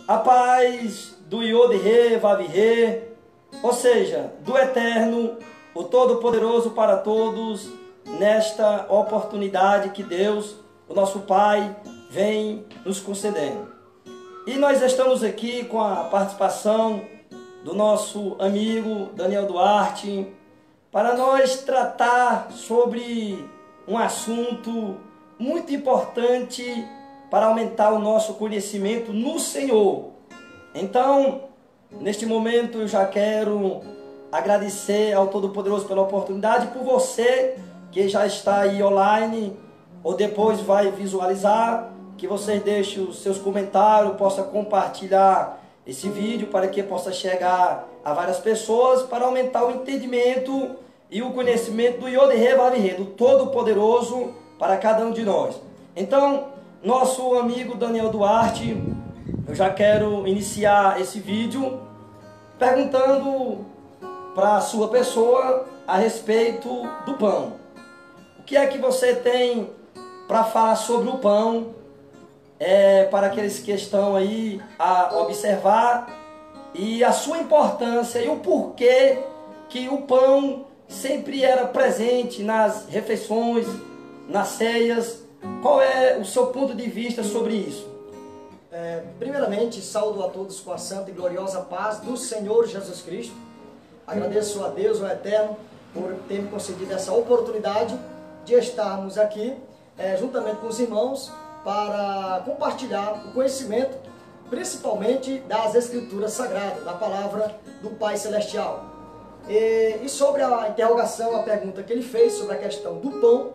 A paz do Yod-He, Vav-He, ou seja, do Eterno, o Todo-Poderoso para todos, nesta oportunidade que Deus, o nosso Pai, vem nos concedendo. E nós estamos aqui com a participação do nosso amigo Daniel Duarte, para nós tratar sobre um assunto muito importante para aumentar o nosso conhecimento no Senhor. Então, neste momento eu já quero agradecer ao Todo-Poderoso pela oportunidade, por você que já está aí online ou depois vai visualizar, que vocês deixem os seus comentários, possa compartilhar esse vídeo para que possa chegar a várias pessoas, para aumentar o entendimento e o conhecimento do Yod-He, Vav-He, do Todo-Poderoso para cada um de nós. Então, nosso amigo Daniel Duarte, eu já quero iniciar esse vídeo perguntando para a sua pessoa a respeito do pão. O que é que você tem para falar sobre o pão, para aqueles que estão aí a observar, e a sua importância e o porquê que o pão sempre era presente nas refeições, nas ceias? Qual é o seu ponto de vista sobre isso? Primeiramente, saúdo a todos com a santa e gloriosa paz do Senhor Jesus Cristo. Agradeço a Deus, o Eterno, por ter me concedido essa oportunidade de estarmos aqui, juntamente com os irmãos, para compartilhar o conhecimento, principalmente das Escrituras Sagradas, da palavra do Pai Celestial. E sobre a interrogação, a pergunta que ele fez sobre a questão do pão,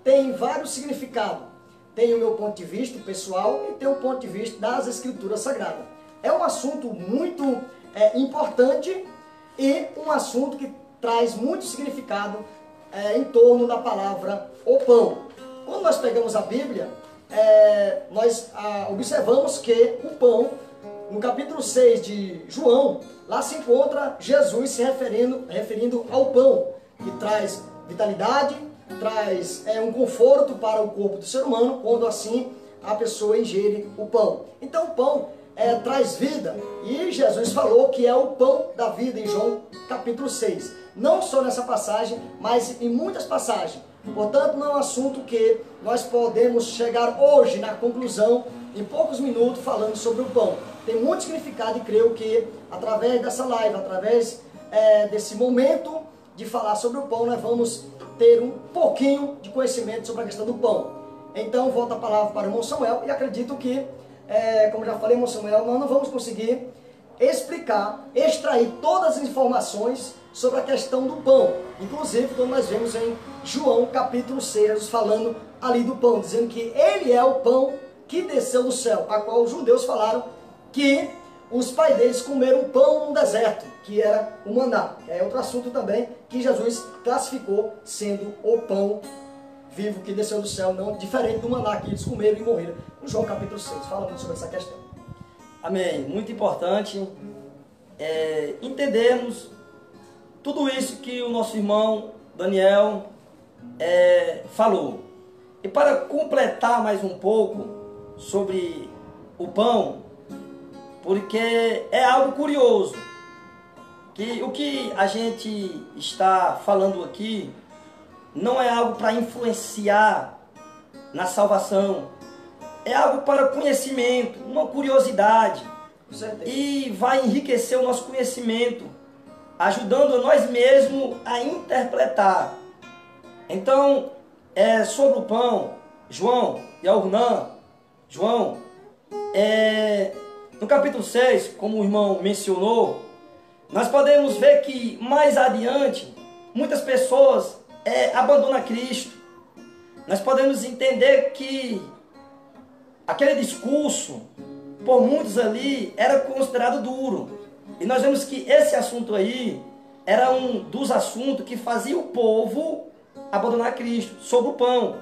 tem vários significados. Tem o meu ponto de vista pessoal e tem o ponto de vista das Escrituras Sagradas. É um assunto muito importante e um assunto que traz muito significado em torno da palavra o pão. Quando nós pegamos a Bíblia, nós observamos que o pão, no capítulo 6 de João, lá se encontra Jesus se referindo ao pão, que traz vitalidade, traz um conforto para o corpo do ser humano, quando assim a pessoa ingere o pão. Então o pão traz vida, e Jesus falou que é o pão da vida em João capítulo 6. Não só nessa passagem, mas em muitas passagens. Portanto, não é um assunto que nós podemos chegar hoje na conclusão, em poucos minutos, falando sobre o pão. Tem muito significado e creio que através dessa live, através desse momento de falar sobre o pão, nós vamos ter um pouquinho de conhecimento sobre a questão do pão. Então, volto a palavra para o irmão Samuel, e acredito que, como já falei, irmão Samuel, nós não vamos conseguir explicar, extrair todas as informações sobre a questão do pão. Inclusive, quando nós vemos em João capítulo 6, Jesus falando ali do pão, dizendo que ele é o pão que desceu do céu, a qual os judeus falaram que os pais deles comeram pão no deserto, que era o maná. É outro assunto também que Jesus classificou sendo o pão vivo que desceu do céu, não diferente do maná que eles comeram e morreram. No João capítulo 6, fala muito sobre essa questão. Amém. Muito importante entendermos tudo isso que o nosso irmão Daniel falou. E para completar mais um pouco sobre o pão, porque é algo curioso, que o que a gente está falando aqui não é algo para influenciar na salvação, é algo para conhecimento, uma curiosidade, e vai enriquecer o nosso conhecimento, ajudando nós mesmos a interpretar. Então, sobre o pão, João e Ornã, no capítulo 6, como o irmão mencionou, nós podemos ver que mais adiante, muitas pessoas abandonam Cristo. Nós podemos entender que aquele discurso, por muitos ali, era considerado duro. E nós vemos que esse assunto aí era um dos assuntos que fazia o povo abandonar Cristo, sobre o pão.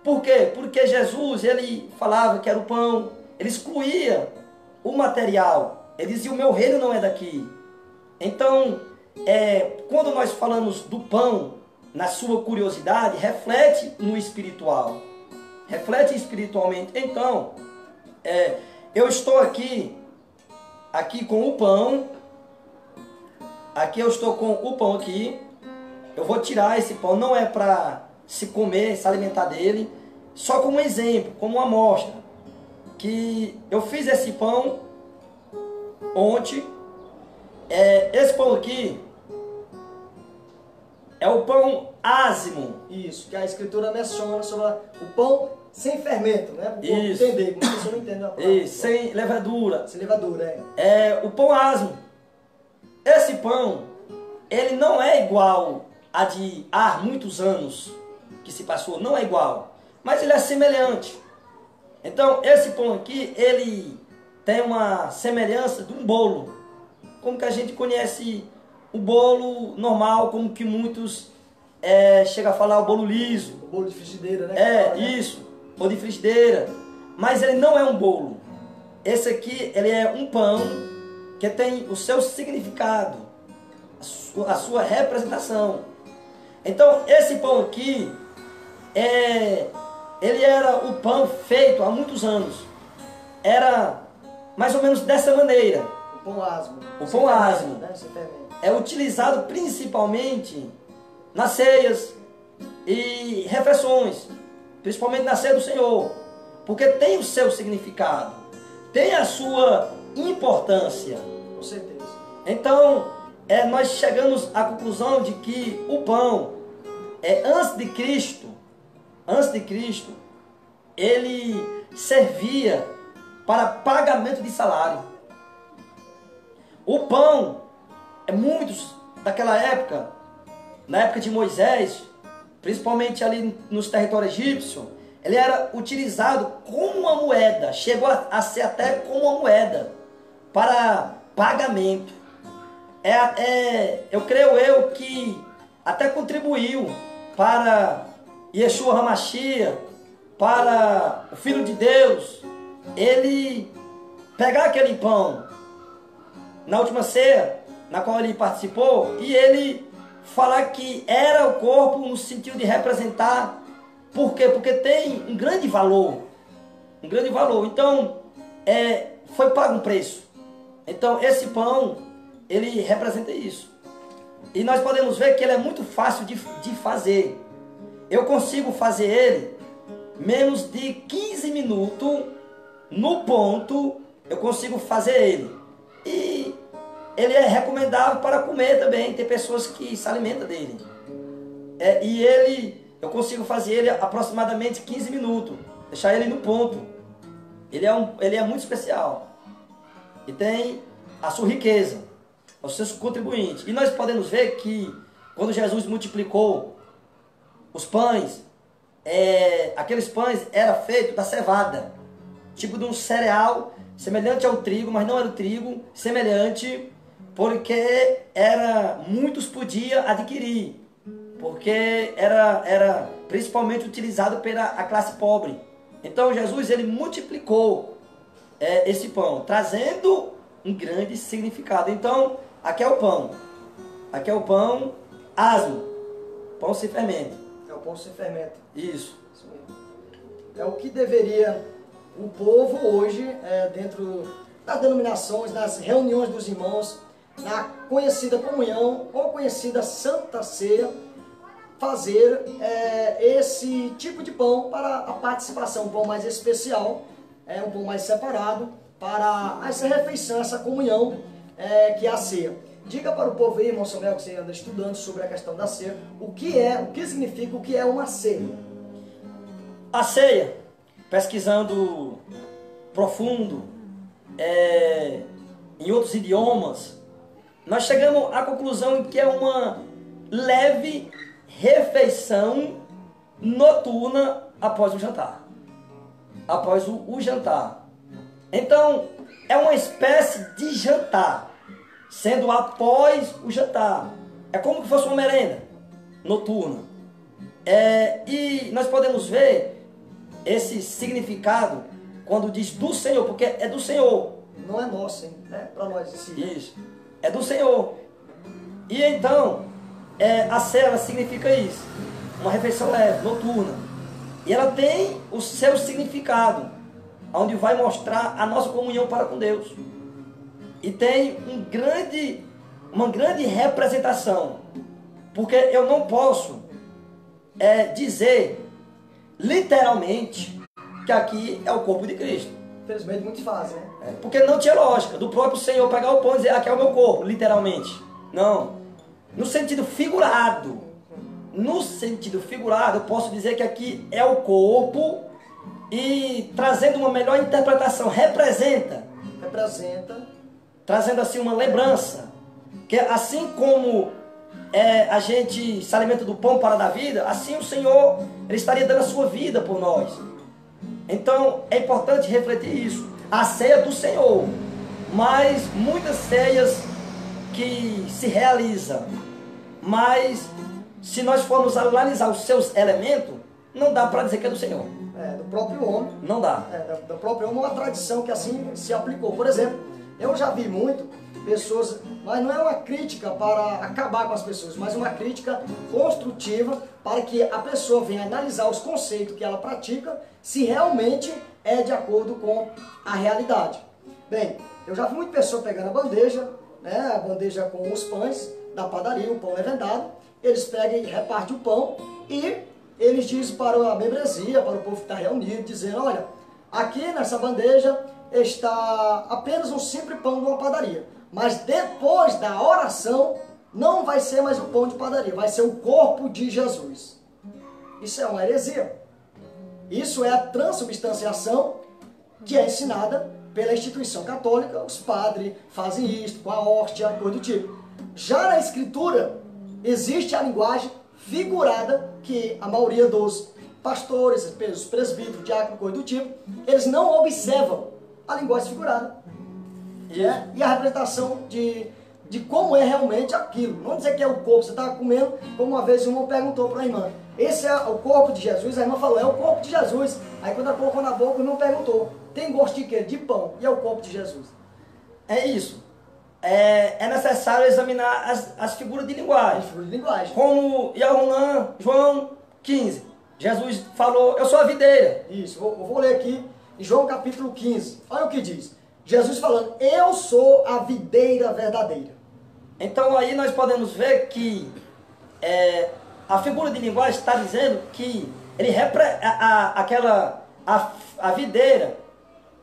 Por quê? Porque Jesus, ele falava que era o pão, ele excluía o material, ele dizia: o meu reino não é daqui. Então, quando nós falamos do pão, na sua curiosidade, reflete no espiritual, reflete espiritualmente. Então, eu estou aqui aqui com o pão. Aqui eu estou com o pão aqui. Eu vou tirar esse pão, não é para se comer, se alimentar dele, só como exemplo, como uma amostra, que eu fiz esse pão ontem. Esse pão aqui é o pão ázimo. Isso, que a Escritura menciona sobre o pão sem fermento, né? Para o povo entender, como você não entende a palavra. Isso, sem levadura. Sem levadura, o pão ázimo. Esse pão, ele não é igual a de há muitos anos que se passou, não é igual, mas ele é semelhante. Então, esse pão aqui, ele tem uma semelhança de um bolo, como que a gente conhece o bolo normal, como que muitos chegam a falar o bolo liso. O bolo de frigideira, né? Isso, bolo de frigideira, mas ele não é um bolo. Esse aqui, ele é um pão que tem o seu significado, a sua representação. Então, esse pão aqui, ele era o pão feito há muitos anos. Era mais ou menos dessa maneira. O pão ázimo. O pão ázimo. Né? É utilizado principalmente nas ceias e refeições, principalmente na ceia do Senhor, porque tem o seu significado, tem a sua importância. Com certeza. Então, nós chegamos à conclusão de que o pão, antes de Cristo, ele servia para pagamento de salário. O pão, muitos daquela época, na época de Moisés, principalmente ali nos territórios egípcios, ele era utilizado como uma moeda, chegou a ser até como uma moeda para pagamento. Eu creio que até contribuiu para Yeshua HaMashiach, para o Filho de Deus, ele pegar aquele pão na última ceia, na qual ele participou, e ele falar que era o corpo no sentido de representar. Por quê? Porque tem um grande valor. Um grande valor. Então, foi pago um preço. Então, esse pão, ele representa isso. E nós podemos ver que ele é muito fácil de fazer. Eu consigo fazer ele menos de 15 minutos no ponto. Eu consigo fazer ele. E ele é recomendável para comer também. Tem pessoas que se alimentam dele. Eu consigo fazer ele aproximadamente 15 minutos. Deixar ele no ponto. Ele é muito especial. E tem a sua riqueza, os seus contribuintes. E nós podemos ver que quando Jesus multiplicou os pães, aqueles pães eram feitos da cevada, tipo de um cereal semelhante ao trigo, mas não era o trigo, semelhante, porque muitos podiam adquirir, porque era principalmente utilizado pela a classe pobre. Então Jesus, ele multiplicou esse pão, trazendo um grande significado. Então, aqui é o pão. Aqui é o pão asmo, pão sem fermento. É o pão sem fermento. Isso. Isso mesmo. É o que deveria o povo hoje, dentro das denominações, nas reuniões dos irmãos, na conhecida comunhão ou conhecida Santa Ceia, fazer esse tipo de pão para a participação, um pão mais especial, um pão mais separado, para essa refeição, essa comunhão que é a ceia. Diga para o povo aí, irmão Samuel, que você anda estudando sobre a questão da ceia, o que significa, o que é uma ceia? A ceia, pesquisando profundo, em outros idiomas, nós chegamos à conclusão que é uma leve refeição noturna após o jantar. Após o jantar. Então, é uma espécie de jantar, sendo após o jantar. É como se fosse uma merenda noturna. E nós podemos ver esse significado quando diz do Senhor, porque é do Senhor. Não é nosso, hein? Para nós. Isso. É do Senhor. E então, a ceia significa isso. Uma refeição leve, noturna. E ela tem o seu significado, onde vai mostrar a nossa comunhão para com Deus. e tem uma grande representação, porque eu não posso dizer literalmente que aqui é o corpo de Cristo. Infelizmente, muitos fazem, né? Porque não tinha lógica do próprio Senhor pegar o pão e dizer, aqui é o meu corpo, literalmente. Não. No sentido figurado. No sentido figurado, eu posso dizer que aqui é o corpo e trazendo uma melhor interpretação, representa. Trazendo assim uma lembrança. Que assim como a gente se alimenta do pão para dar vida, assim o Senhor, Ele estaria dando a sua vida por nós. Então é importante refletir isso. A ceia do Senhor, mas muitas ceias que se realizam, mas se nós formos analisar os seus elementos, não dá para dizer que é do Senhor. Do próprio homem. Não dá. Do próprio homem, uma tradição que assim se aplicou. Por exemplo, eu já vi muito pessoas, mas não é uma crítica para acabar com as pessoas, mas uma crítica construtiva para que a pessoa venha analisar os conceitos que ela pratica, se realmente é de acordo com a realidade. Bem, eu já vi muita pessoa pegando a bandeja, né, a bandeja com os pães da padaria, o pão levedado, eles pegam e repartem o pão e eles dizem para a membresia, para o povo que está reunido, dizendo, olha, aqui nessa bandeja está apenas um simples pão de uma padaria, mas depois da oração não vai ser mais o pão de padaria, vai ser o corpo de Jesus. Isso é uma heresia. Isso é a transubstanciação que é ensinada pela instituição católica. Os padres fazem isso com a hóstia, coisa do tipo. Já na Escritura, existe a linguagem figurada que a maioria dos pastores, os presbíteros, diáconos, coisa do tipo, eles não observam a linguagem figurada. E a representação de como é realmente aquilo. Não dizer que é o corpo, você está comendo, como uma vez um irmão perguntou para a irmã, esse é o corpo de Jesus? A irmã falou, é o corpo de Jesus. Aí quando ela colocou na boca, o irmão perguntou, tem gosto de quê? De pão. E é o corpo de Jesus. É isso. É necessário examinar as figuras de linguagem. Como Yahunan, João 15. Jesus falou, eu sou a videira. Isso, eu vou ler aqui em João capítulo 15. Olha o que diz. Jesus falando, eu sou a videira verdadeira. Então aí nós podemos ver que a figura de linguagem está dizendo que ele a videira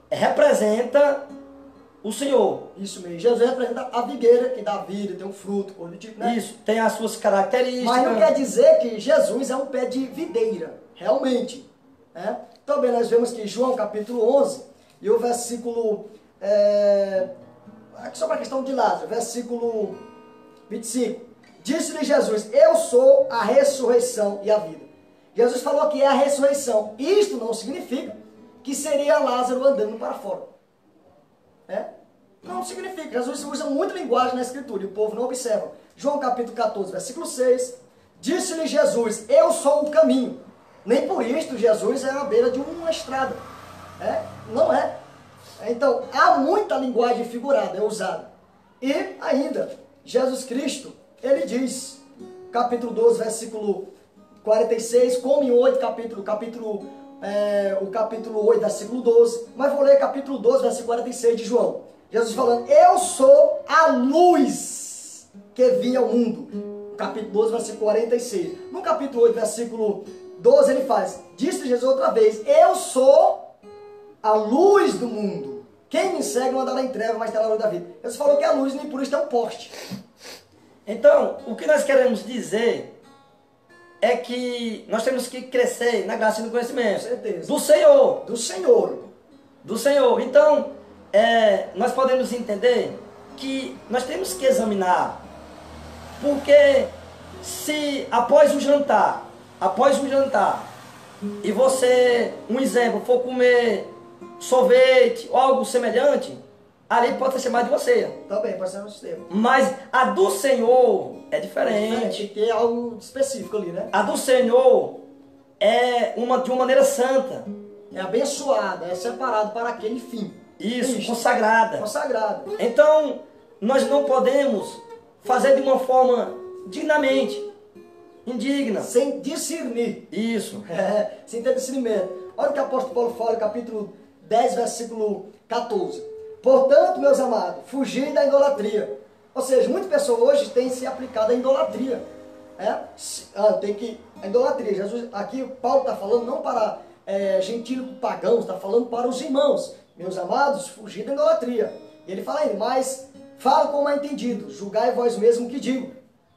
representa o Senhor. Isso mesmo. Jesus representa a videira que dá vida, tem um fruto, coisa do tipo, né? Isso, tem as suas características. Mas não quer dizer que Jesus é um pé de videira, realmente. Também nós vemos que João capítulo 11, e o versículo... aqui só para a questão de Lázaro, versículo 25. Disse-lhe Jesus, eu sou a ressurreição e a vida. Jesus falou que é a ressurreição. Isto não significa que seria Lázaro andando para fora. Não significa. Jesus usa muita linguagem na Escritura e o povo não observa. João capítulo 14, versículo 6. Disse-lhe Jesus, eu sou o caminho. Nem por isto Jesus é à beira de uma estrada. Não é. Então, há muita linguagem figurada, usada. E ainda, Jesus Cristo, ele diz, capítulo 12, versículo 46, como em 8, o capítulo 8, versículo 12, mas vou ler capítulo 12, versículo 46 de João. Jesus falando, eu sou a luz que vinha ao mundo. Capítulo 12, versículo 46. No capítulo 8, versículo 12, ele faz, disse Jesus outra vez, eu sou a luz do mundo. Quem me segue não andará em trevas, mas terá a luz da vida. Jesus falou que a luz nem por isso é um poste. Então, o que nós queremos dizer é que nós temos que crescer na graça e no conhecimento. Com certeza. Do Senhor. Do Senhor. Do Senhor. Então, nós podemos entender que nós temos que examinar. Porque se após o jantar, e você, um exemplo, for comer sorvete ou algo semelhante, ali pode ser chamado de uma ceia. Também pode ser um sistema. Mas a do Senhor é diferente. Tem que ter algo específico ali, né? A do Senhor é de uma maneira santa. É abençoada, é separado para aquele fim. Isso, consagrada. Consagrada. Então, nós não podemos fazer de uma forma dignamente, indigna. Sem discernir. Isso. Sem ter discernimento. Olha o que o apóstolo Paulo fala, capítulo 10, versículo 14. Portanto, meus amados, fugir da idolatria. Ou seja, muitas pessoas hoje têm se aplicado à idolatria. A idolatria. Jesus, aqui Paulo está falando não para gentílicos pagãos, está falando para os irmãos. Meus amados, fugir da idolatria. E ele fala ainda, mas fala como é entendido, julgai vós mesmos o que digo.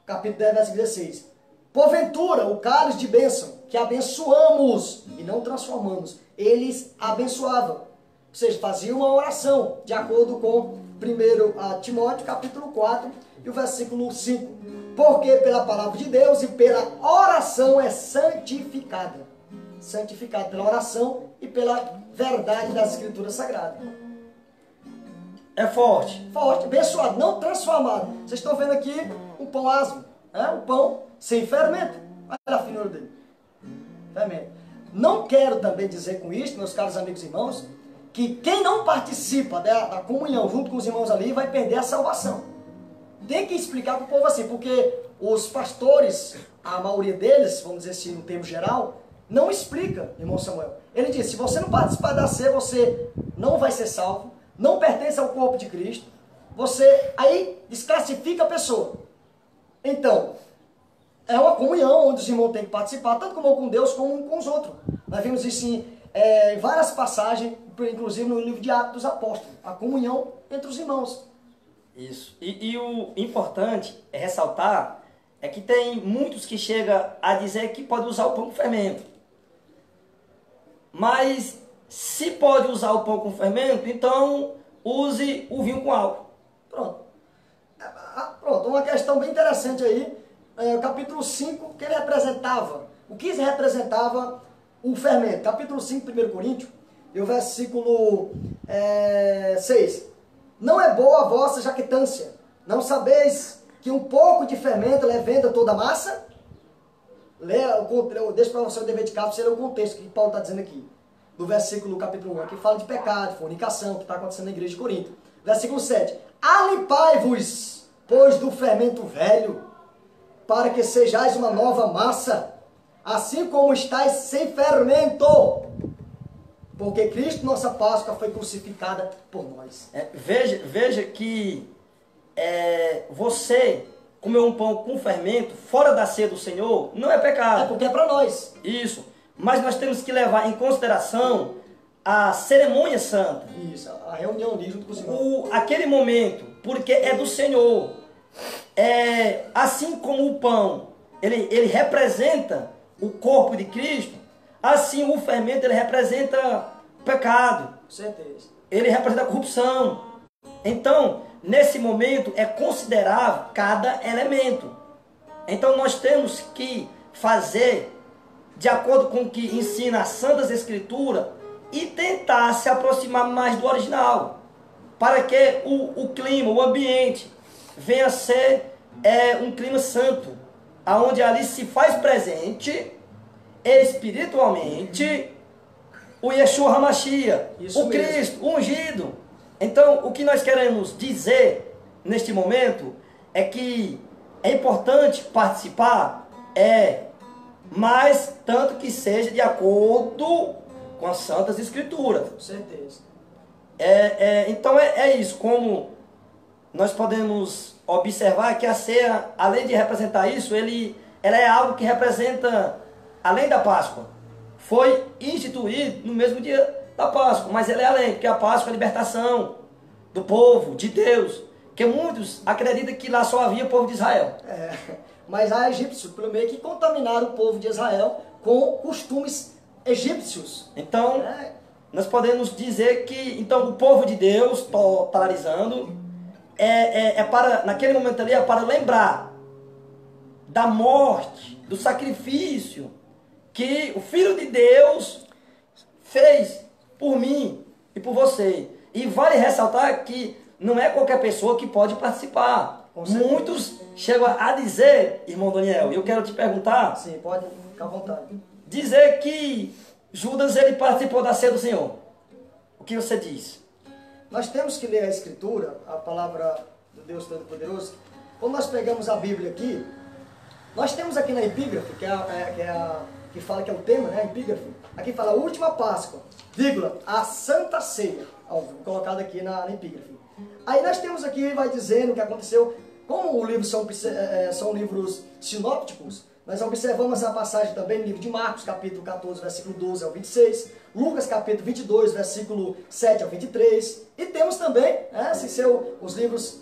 Capítulo 10, verso 16. Porventura, o cálice de bênção, que abençoamos e não transformamos, eles abençoavam. Ou seja, faziam uma oração, de acordo com 1 Timóteo, capítulo 4, e o versículo 5. Porque pela palavra de Deus e pela oração é santificada. Santificada pela oração e pela verdade das Escrituras Sagradas. É forte. Forte, abençoado, não transformado. Vocês estão vendo aqui um pão asmo, um pão sem fermento. Olha a finura dele. Fermento. Não quero também dizer com isto, meus caros amigos e irmãos, que quem não participa da comunhão junto com os irmãos ali vai perder a salvação. Tem que explicar para o povo assim, porque os pastores, a maioria deles, vamos dizer assim, no termo geral, não explica, irmão Samuel. Ele diz, se você não participar da ceia, você não vai ser salvo, não pertence ao corpo de Cristo, você aí desclassifica a pessoa. Então, é uma comunhão onde os irmãos têm que participar, tanto como com Deus como com os outros. Nós vimos isso em várias passagens, inclusive no livro de Atos dos Apóstolos, a comunhão entre os irmãos. Isso. E o importante é ressaltar é que tem muitos que chegam a dizer que pode usar o pão com fermento. Mas se pode usar o pão com fermento, então use o vinho com álcool. Pronto. Pronto, uma questão bem interessante aí, capítulo 5, que ele representava. O que representava o fermento? Capítulo 5, 1 Coríntios, e o versículo 6. Não é boa a vossa jactância. Não sabeis que um pouco de fermento levenda toda a massa? Deixa para você o dever de casa, você ler o contexto que Paulo está dizendo aqui. Do versículo capítulo 1, que fala de pecado, fornicação, que está acontecendo na igreja de Corinto. Versículo 7. Alimpai-vos, pois, do fermento velho, para que sejais uma nova massa, assim como estáis sem fermento. Porque Cristo, nossa Páscoa, foi crucificada por nós. Veja que você comer um pão com fermento, fora da ceia do Senhor, não é pecado. É porque é para nós. Isso. Mas nós temos que levar em consideração a cerimônia santa. Isso, a reunião ali junto com os irmãos. Aquele momento, porque é do Senhor. Assim como o pão, ele representa o corpo de Cristo, assim o fermento, ele representa pecado. Com certeza. Ele representa corrupção. Então, nesse momento, é considerável cada elemento. Então, nós temos que fazer de acordo com o que ensina as Santas Escrituras e tentar se aproximar mais do original, para que o clima, o ambiente, venha a ser um clima santo, onde ali se faz presente espiritualmente o Yeshua HaMashiach, o Cristo, o ungido. Então, o que nós queremos dizer neste momento é que é importante participar, mas tanto que seja de acordo com as Santas Escrituras. Com certeza. Então é isso, como nós podemos observar que a ceia, além de representar isso, ela é algo que representa, além da Páscoa. Foi instituído no mesmo dia da Páscoa, mas ela é além, porque a Páscoa é a libertação do povo, de Deus, que muitos acreditam que lá só havia o povo de Israel. Mas há egípcios, pelo meio, que contaminaram o povo de Israel com costumes egípcios. Então, nós podemos dizer que então, o povo de Deus, totalizando, naquele momento ali, é para lembrar da morte, do sacrifício que o Filho de Deus fez por mim e por você. E vale ressaltar que não é qualquer pessoa que pode participar. Muitos chegam a dizer, irmão Daniel, eu quero te perguntar. Sim, pode ficar à vontade. Dizer que Judas ele participou da ceia do Senhor. O que você diz? Nós temos que ler a Escritura, a palavra do Deus Todo-Poderoso. Quando nós pegamos a Bíblia aqui, nós temos aqui na epígrafe, que é que fala que é o tema, né, a epígrafe. Aqui fala a última Páscoa, vírgula, a Santa Ceia, colocado aqui na epígrafe. Aí nós temos aqui, vai dizendo o que aconteceu. Como os livros são livros sinópticos, nós observamos a passagem também no livro de Marcos, capítulo 14, versículo 12 ao 26, Lucas, capítulo 22, versículo 7 ao 23, e temos também, se são os livros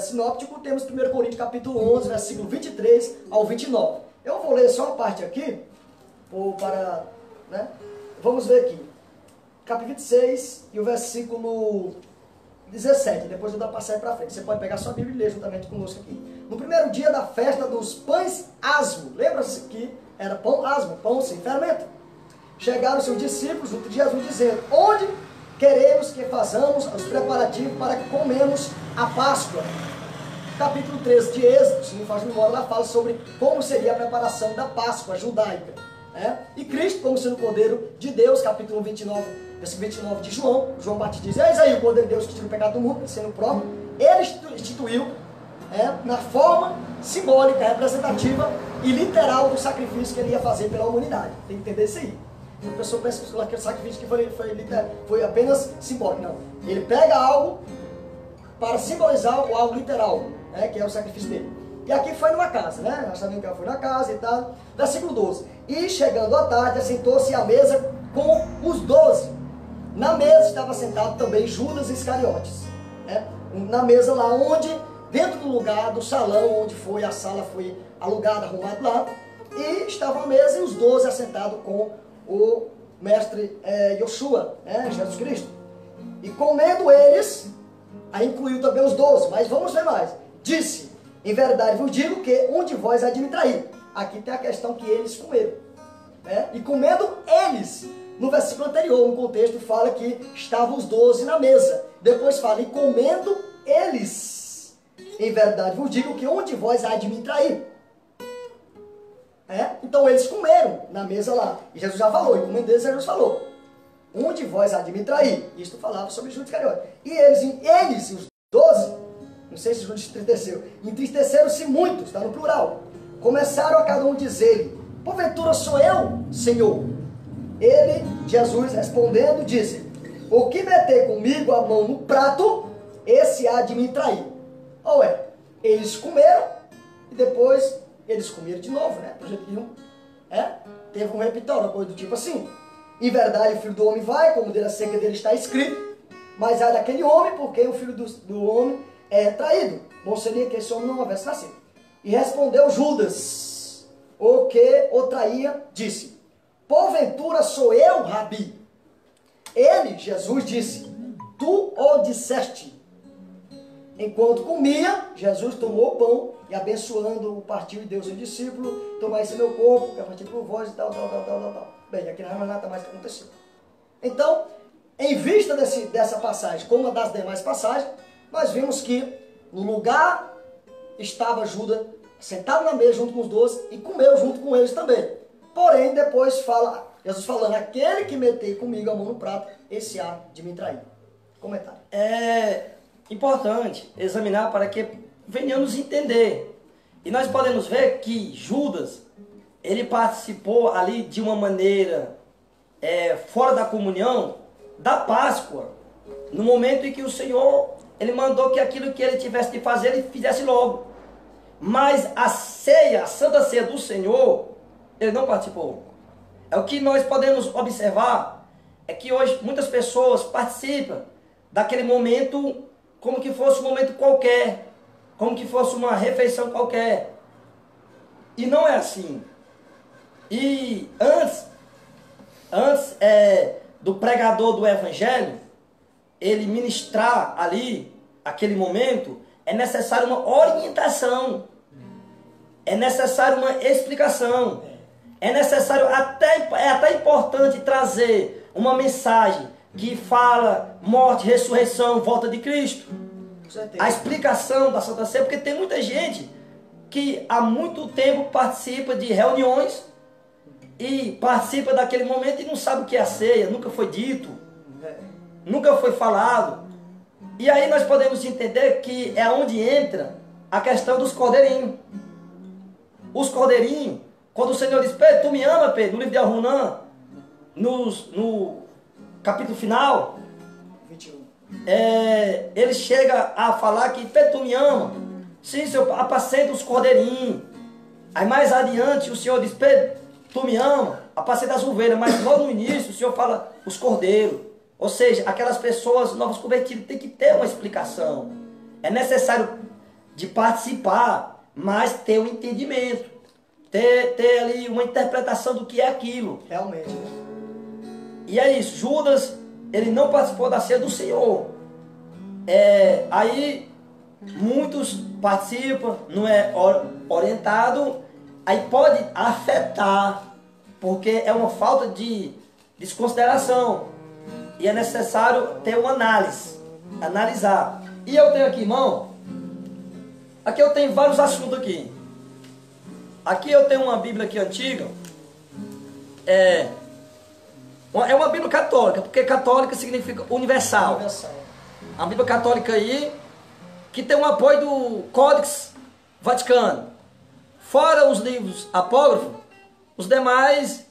sinópticos, temos 1 Coríntios, capítulo 11, versículo 23 ao 29. Eu vou ler só uma parte aqui, vamos ver aqui, capítulo 26 e o versículo 17, depois eu dou a passagem para frente. Você pode pegar sua Bíblia e ler juntamente conosco aqui. No primeiro dia da festa dos pães asmo, lembra-se que era pão asmo, pão sem fermento. Chegaram seus discípulos junto de Jesus dizendo: onde queremos que façamos os preparativos para que comemos a Páscoa? Capítulo 13 de Êxodo, se não faz memória, lá fala sobre como seria a preparação da Páscoa judaica. E Cristo, como sendo o Cordeiro de Deus, capítulo 29, versículo 29 de João Batista diz: eis aí o Cordeiro de Deus que tira o pecado do mundo, sendo o próprio, ele instituiu na forma simbólica, representativa e literal do sacrifício que ele ia fazer pela humanidade. Tem que entender isso aí. A pessoa pensa que aquele sacrifício que foi apenas simbólico. Não. Ele pega algo para simbolizar algo literal, que é o sacrifício dele. E aqui foi numa casa, nós sabemos que ela foi na casa e tal. Versículo 12. E chegando à tarde, assentou-se à mesa com os 12. Na mesa estava sentado também Judas Iscariotes. Na mesa lá onde, dentro do lugar, do salão onde a sala foi alugada, arrumada lá. E estava a mesa e os 12 assentados com o mestre Yoshua, Jesus Cristo. E comendo eles, aí incluiu também os 12, mas vamos ver mais. Disse: em verdade vos digo que um de vós há de me trair. Aqui tem a questão que eles comeram. E comendo eles, no versículo anterior, no contexto, fala que estavam os 12 na mesa. Depois fala: e comendo eles, em verdade vos digo que um de vós há de me trair. Então eles comeram na mesa lá. E Jesus já falou, e comendo eles, Jesus falou: um de vós há de me trair. Isto falava sobre Judas Iscariotes. E eles, os 12, não sei se Judas entristeceram-se muito, está no plural. Começaram a cada um dizer-lhe: porventura sou eu, Senhor? Ele, Jesus, respondendo, disse: o que meter comigo a mão no prato, esse há de me trair. Eles comeram e depois eles comeram de novo, Por jeito que teve um repitão, uma coisa do tipo assim: em verdade o Filho do Homem vai, como acerca dele está escrito, mas há daquele homem, porque o Filho do Homem é traído. Bom seria que esse homem não houvesse nascido. E respondeu Judas, o que o traía, disse: porventura sou eu, Rabi? Ele, Jesus, disse: tu o disseste. Enquanto comia, Jesus tomou o pão e, abençoando, o partiu e deu ao seu discípulo: tomai esse meu corpo, que é partido por vós, e tal. Bem, aqui não é nada mais que aconteceu. Então, em vista dessa passagem, como uma das demais passagens, nós vimos que no lugar estava Judas sentado na mesa junto com os 12 e comeu junto com eles também. Porém, depois fala, Jesus falando: aquele que meter comigo a mão no prato, esse há de me trair. Comentário. É importante examinar para que venhamos entender. E nós podemos ver que Judas, ele participou ali de uma maneira fora da comunhão, da Páscoa, no momento em que o Senhor, ele mandou que aquilo que ele tivesse de fazer, ele fizesse logo. Mas a ceia, a Santa Ceia do Senhor, ele não participou. É o que nós podemos observar, é que hoje muitas pessoas participam daquele momento como que fosse um momento qualquer, como que fosse uma refeição qualquer. E não é assim. E antes do pregador do Evangelho, ele ministrar ali, aquele momento, é necessário uma orientação, é necessário uma explicação, é necessário, é até importante trazer uma mensagem que fala morte, ressurreição, volta de Cristo. A explicação da Santa Ceia, porque tem muita gente que há muito tempo participa de reuniões e participa daquele momento e não sabe o que é a ceia, nunca foi dito, nunca foi falado. E aí nós podemos entender que é onde entra a questão dos cordeirinhos. Os cordeirinhos quando o Senhor diz, Pedro, tu me ama, Pedro, no livro de Al-Hunan, no capítulo final, 21. Ele chega a falar que, Pedro, tu me ama? Sim, Senhor, apacenta os cordeirinhos. Aí mais adiante o Senhor diz, Pedro, tu me ama? Apacenta as ovelhas. Mas logo no início o Senhor fala os cordeiros. Ou seja, aquelas pessoas novas convertidas têm que ter uma explicação. É necessário de participar, mas ter um entendimento. Ter ali uma interpretação do que é aquilo. Realmente, né? E é isso, Judas, ele não participou da ceia do Senhor. Aí muitos participam, não é orientado, aí pode afetar, porque é uma falta de desconsideração. E é necessário ter uma análise, analisar. E eu tenho aqui, irmão, aqui eu tenho vários assuntos aqui. Aqui eu tenho uma Bíblia aqui antiga, é uma Bíblia católica, porque católica significa universal. A Bíblia católica aí, que tem um apoio do Códex Vaticano. Fora os livros apócrifos, os demais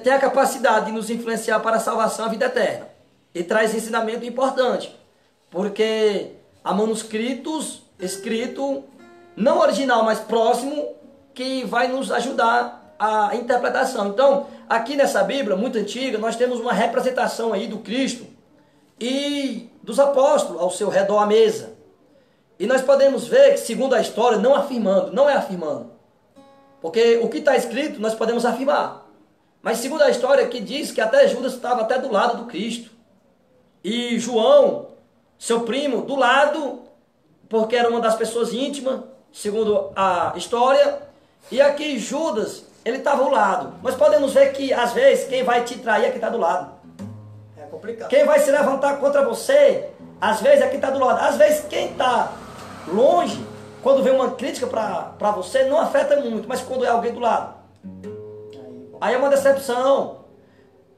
têm a capacidade de nos influenciar para a salvação e a vida eterna. E traz ensinamento importante, porque há manuscritos, escrito, não original, mas próximo, que vai nos ajudar a interpretação. Então, aqui nessa Bíblia, muito antiga, nós temos uma representação aí do Cristo e dos apóstolos ao seu redor à mesa. E nós podemos ver que, segundo a história, não é afirmando. Porque o que está escrito, nós podemos afirmar. Mas segundo a história, que diz que até Judas estava até do lado do Cristo. E João, seu primo, do lado, porque era uma das pessoas íntimas, segundo a história. E aqui Judas, ele estava ao lado. Nós podemos ver que, às vezes, quem vai te trair é quem está do lado. É complicado. Quem vai se levantar contra você, às vezes, é quem está do lado. Às vezes, quem está longe, quando vem uma crítica para você, não afeta muito. Mas quando é alguém do lado, aí é uma decepção.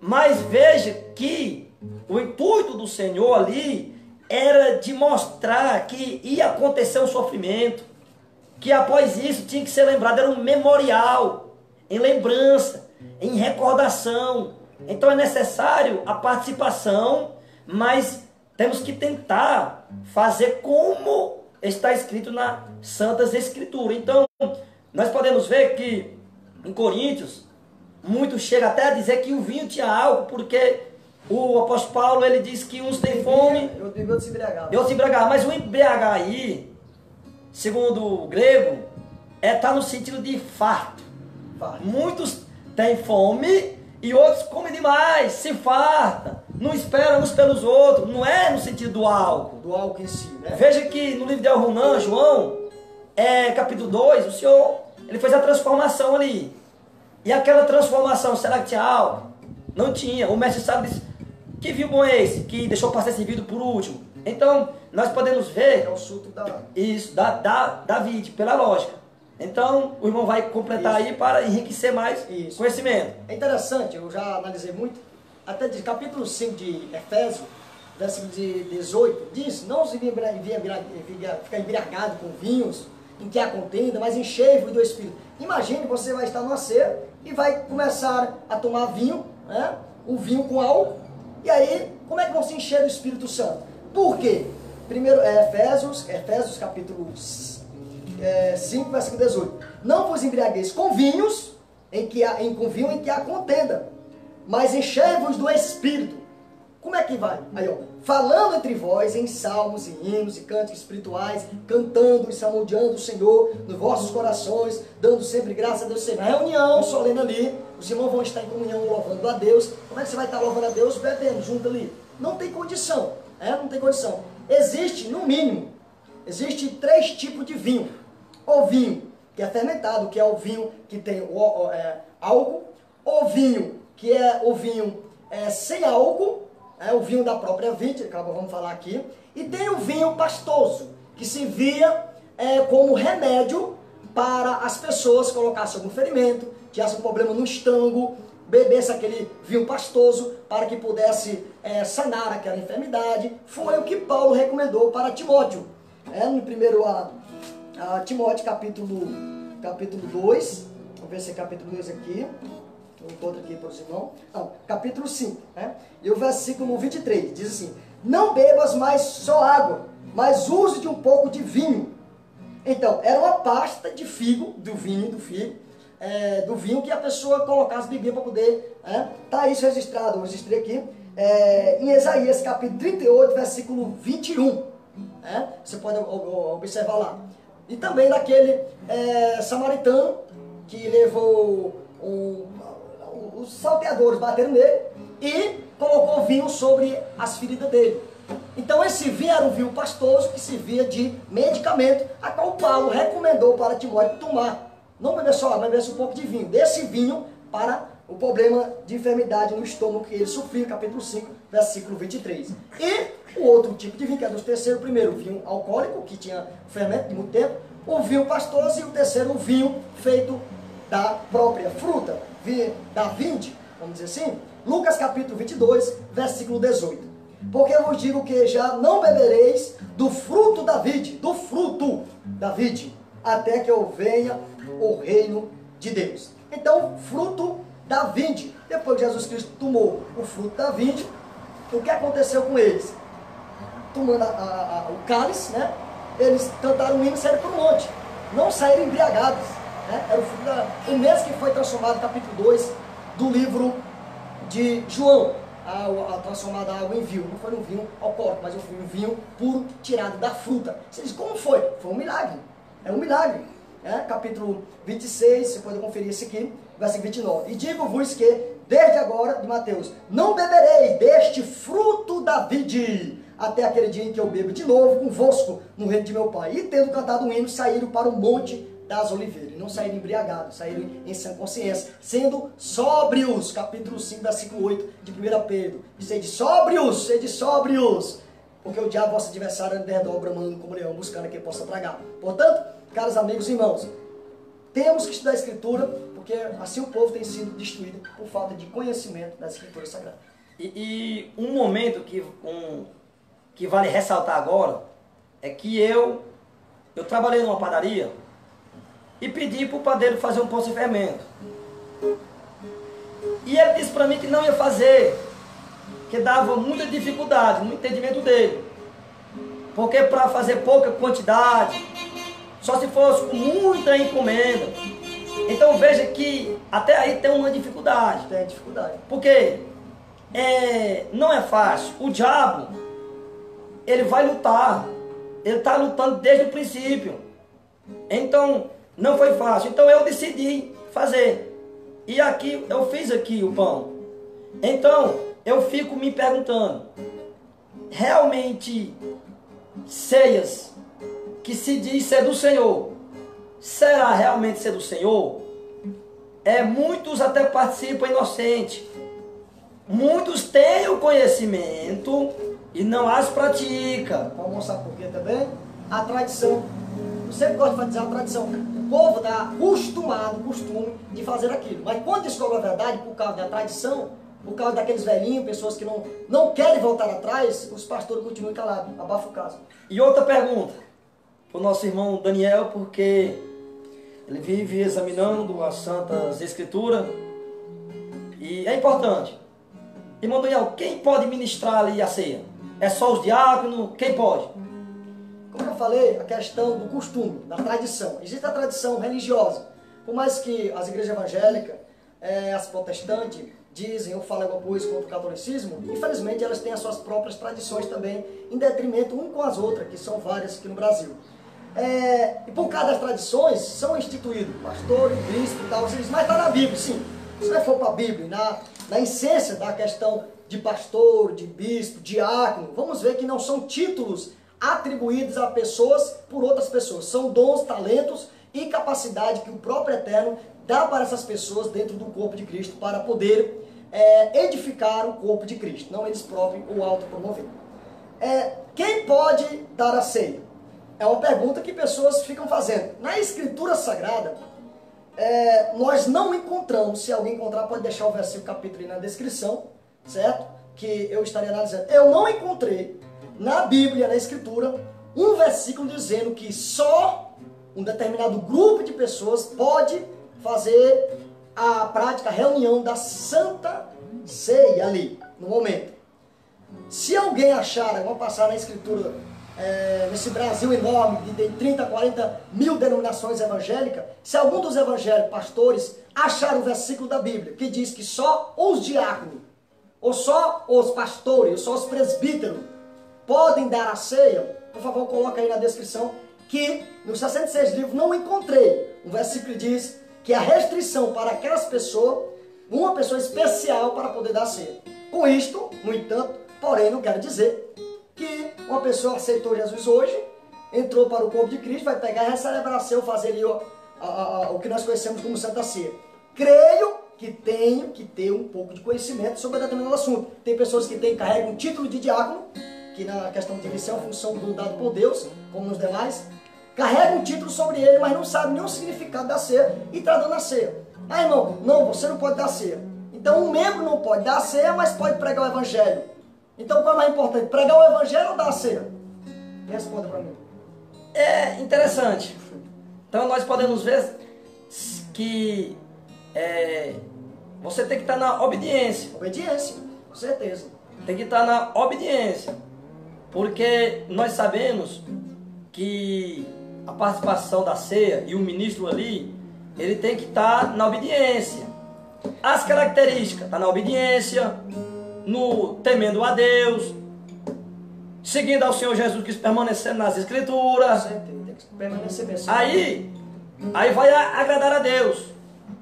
Mas veja que o intuito do Senhor ali era de mostrar que ia acontecer um sofrimento, que após isso tinha que ser lembrado, era um memorial, em lembrança, em recordação. Então é necessário a participação, mas temos que tentar fazer como está escrito nas Santas Escrituras. Então, nós podemos ver que em Coríntios, muitos chegam até a dizer que o vinho tinha álcool, porque o apóstolo Paulo, ele diz que uns têm fome, Eu se embriagar. eu se embriagar. Mas o embriagar aí, segundo o grego, está no sentido de farto. Muitos têm fome e outros comem demais, se farta, não esperam uns pelos outros. Não é no sentido do álcool. Do álcool em si, né? Veja que no livro de Al-Hunan, João, capítulo 2, o Senhor, ele fez a transformação ali. E aquela transformação, será que tinha álcool? Não tinha. O mestre sábio disse, que vinho bom é esse, que deixou para ser servido por último? Então, nós podemos ver É o suco da... isso, da vide, pela lógica. Então, o irmão vai completar aí para enriquecer mais conhecimento. É interessante, eu já analisei muito, até de capítulo 5 de Efésios, versículo de 18, diz, não se ficar embriagado com vinhos, em que há contenda, mas enchei-vos do Espírito. Imagine, você vai estar numa ceia e vai começar a tomar vinho, né? O vinho com álcool, e aí, como é que vão se encher do Espírito Santo? Por quê? Primeiro, Efésios capítulo 5, versículo 18. Não vos embriagueis com vinhos, com vinho em que há contenda, mas enchei-vos do Espírito. Como é que vai? Aí, ó, falando entre vós em salmos e hinos e cânticos espirituais, cantando e salmodiando o Senhor nos vossos corações, dando sempre graça a Deus. Na reunião solene ali, os irmãos vão estar em comunhão louvando a Deus. Como é que você vai estar louvando a Deus bebendo junto ali? Não tem condição, não tem condição. Existe, no mínimo, existe 3 tipos de vinho. O vinho que é fermentado, que é o vinho que tem álcool. O vinho que é o vinho sem álcool, o vinho da própria vide, que vamos falar aqui. E tem o vinho pastoso, que se via como remédio para as pessoas colocassem algum ferimento, tivessem um problema no estômago, bebesse aquele vinho pastoso para que pudesse sanar aquela enfermidade. Foi o que Paulo recomendou para Timóteo. No primeiro Timóteo, capítulo 2, Vamos ver se é capítulo 2 aqui. Eu encontro aqui para os irmãos. Não, capítulo 5, né? E o versículo 23 diz assim: não bebas mais só água, mas use de um pouco de vinho. Então, era uma pasta de figo, do vinho, do vinho que a pessoa colocasse, bebia para poder... Tá isso registrado, eu registrei aqui, em Isaías capítulo 38, versículo 21. Você pode observar lá. E também daquele samaritano que levou os salteadores, bateram nele e colocou vinho sobre as feridas dele. Então esse vinho era um vinho pastoso que servia de medicamento, a qual Paulo recomendou para Timóteo tomar. Não beber só água, mas beber um pouco de vinho. Desse vinho para o problema de enfermidade no estômago que ele sofreu, capítulo 5, versículo 23. E o outro tipo de vinho, que é do terceiro, o primeiro, o vinho alcoólico, que tinha fermento de muito tempo, o vinho pastoso, e o terceiro, o vinho feito da própria fruta, da vinde, vamos dizer assim. Lucas capítulo 22, versículo 18. Porque eu vos digo que já não bebereis do fruto da vide, até que eu venha o reino de Deus. Então, fruto da vinde. Depois que Jesus Cristo tomou o fruto da vinde, o que aconteceu com eles? Tomando o cálice, né? Eles cantaram um hino e saíram para o monte. Não saíram embriagados. Era o mesmo que foi transformado no capítulo 2 do livro de João. A transformada água em vinho. Não foi um vinho alcoólico, mas um vinho puro tirado da fruta. Você diz, como foi? Foi um milagre. É um milagre. Capítulo 26, você pode conferir esse aqui, versículo 29. E digo-vos que, desde agora, de Mateus, não beberei deste fruto da vide, até aquele dia em que eu bebo de novo convosco no reino de meu Pai. E tendo cantado um hino, saíram para o monte das oliveiras. E não saíram embriagados, saíram em sã consciência, sendo sóbrios. Capítulo 5, versículo 8 de 1 Pedro. Sede sóbrios, porque o diabo, vosso adversário, anda em redor, bramando como leão, buscando a quem possa tragar. Portanto, caros amigos e irmãos, temos que estudar a Escritura, porque assim o povo tem sido destruído por falta de conhecimento das Escrituras Sagradas. E um momento que vale ressaltar agora é que eu trabalhei numa padaria e pedi para o padeiro fazer um pão sem fermento. E ele disse para mim que não ia fazer, que dava muita dificuldade no entendimento dele. Porque para fazer pouca quantidade, só se fosse com muita encomenda. Então veja que até aí tem uma dificuldade. Tem dificuldade. Porque não é fácil. O diabo, ele vai lutar. Ele está lutando desde o princípio. Então, não foi fácil. Então eu decidi fazer. E aqui, eu fiz aqui o pão. Então, eu fico me perguntando, realmente, ceias que se diz ser do Senhor, será realmente ser do Senhor? Muitos até participam inocente. Muitos têm o conhecimento e não as praticam. Vamos mostrar por quê também? A tradição. Eu sempre gosto de dizer a tradição. O povo está acostumado, costume de fazer aquilo. Mas quando descobre a verdade, por causa da tradição, por causa daqueles velhinhos, pessoas que não querem voltar atrás, os pastores continuam calados, abafa o caso. E outra pergunta para o nosso irmão Daniel, porque ele vive examinando as Santas Escrituras e é importante. Irmão Daniel, quem pode ministrar ali a ceia? É só os diáconos? Quem pode? Como eu falei, a questão do costume, da tradição. Existe a tradição religiosa. Por mais que as igrejas evangélicas, as protestantes, dizem ou falam alguma coisa contra o catolicismo, infelizmente elas têm as suas próprias tradições também, em detrimento um com as outras, que são várias aqui no Brasil. E por causa das tradições, são instituídos pastores, bispos e tal, mas está na Bíblia, sim. Se você for para a Bíblia, na essência da questão de pastor, de bispo, diácono, vamos ver que não são títulos atribuídos a pessoas por outras pessoas. São dons, talentos e capacidade que o próprio Eterno dá para essas pessoas dentro do corpo de Cristo para poder edificar o corpo de Cristo, não eles próprios ou autopromover. Quem pode dar a ceia? É uma pergunta que pessoas ficam fazendo. Na Escritura Sagrada, nós não encontramos, se alguém encontrar pode deixar o versículo capítulo aí na descrição, certo? Que eu estaria analisando. Eu não encontrei na Bíblia, na Escritura, um versículo dizendo que só um determinado grupo de pessoas pode fazer a prática, a reunião da Santa Ceia ali, no momento. Se alguém achar, vamos passar na Escritura, nesse Brasil enorme, de 30, 40 mil denominações evangélicas, se algum dos evangélicos, pastores, achar o versículo da Bíblia que diz que só os diáconos, ou só os pastores, ou só os presbíteros podem dar a ceia, por favor, coloca aí na descrição, que nos 66 livros não encontrei um versículo que diz que a restrição para aquelas pessoas, uma pessoa especial para poder dar a ceia. Com isto, no entanto, porém, não quero dizer que uma pessoa aceitou Jesus hoje, entrou para o corpo de Cristo, vai pegar e vai celebrar a ceia, fazer ali o que nós conhecemos como Santa Ceia. Creio que tenho que ter um pouco de conhecimento sobre determinado assunto. Tem pessoas que carregam um título de diácono, que na questão de missão é uma função dada por Deus, como nos demais, carrega um título sobre ele, mas não sabe nem o significado da ceia e está dando a ceia. Ah, irmão, não, você não pode dar a ceia. Então um membro não pode dar a ceia, mas pode pregar o evangelho. Então qual é mais importante, pregar o evangelho ou dar a ceia? Responda para mim. É interessante. Então nós podemos ver que você tem que estar na obediência. Obediência, com certeza. Tem que estar na obediência. Porque nós sabemos que a participação da ceia e o ministro ali, ele tem que estar na obediência. As características, está na obediência, no temendo a Deus, seguindo ao Senhor Jesus Cristo, permanecendo nas Escrituras. Tem que permanecer bem. Aí vai agradar a Deus.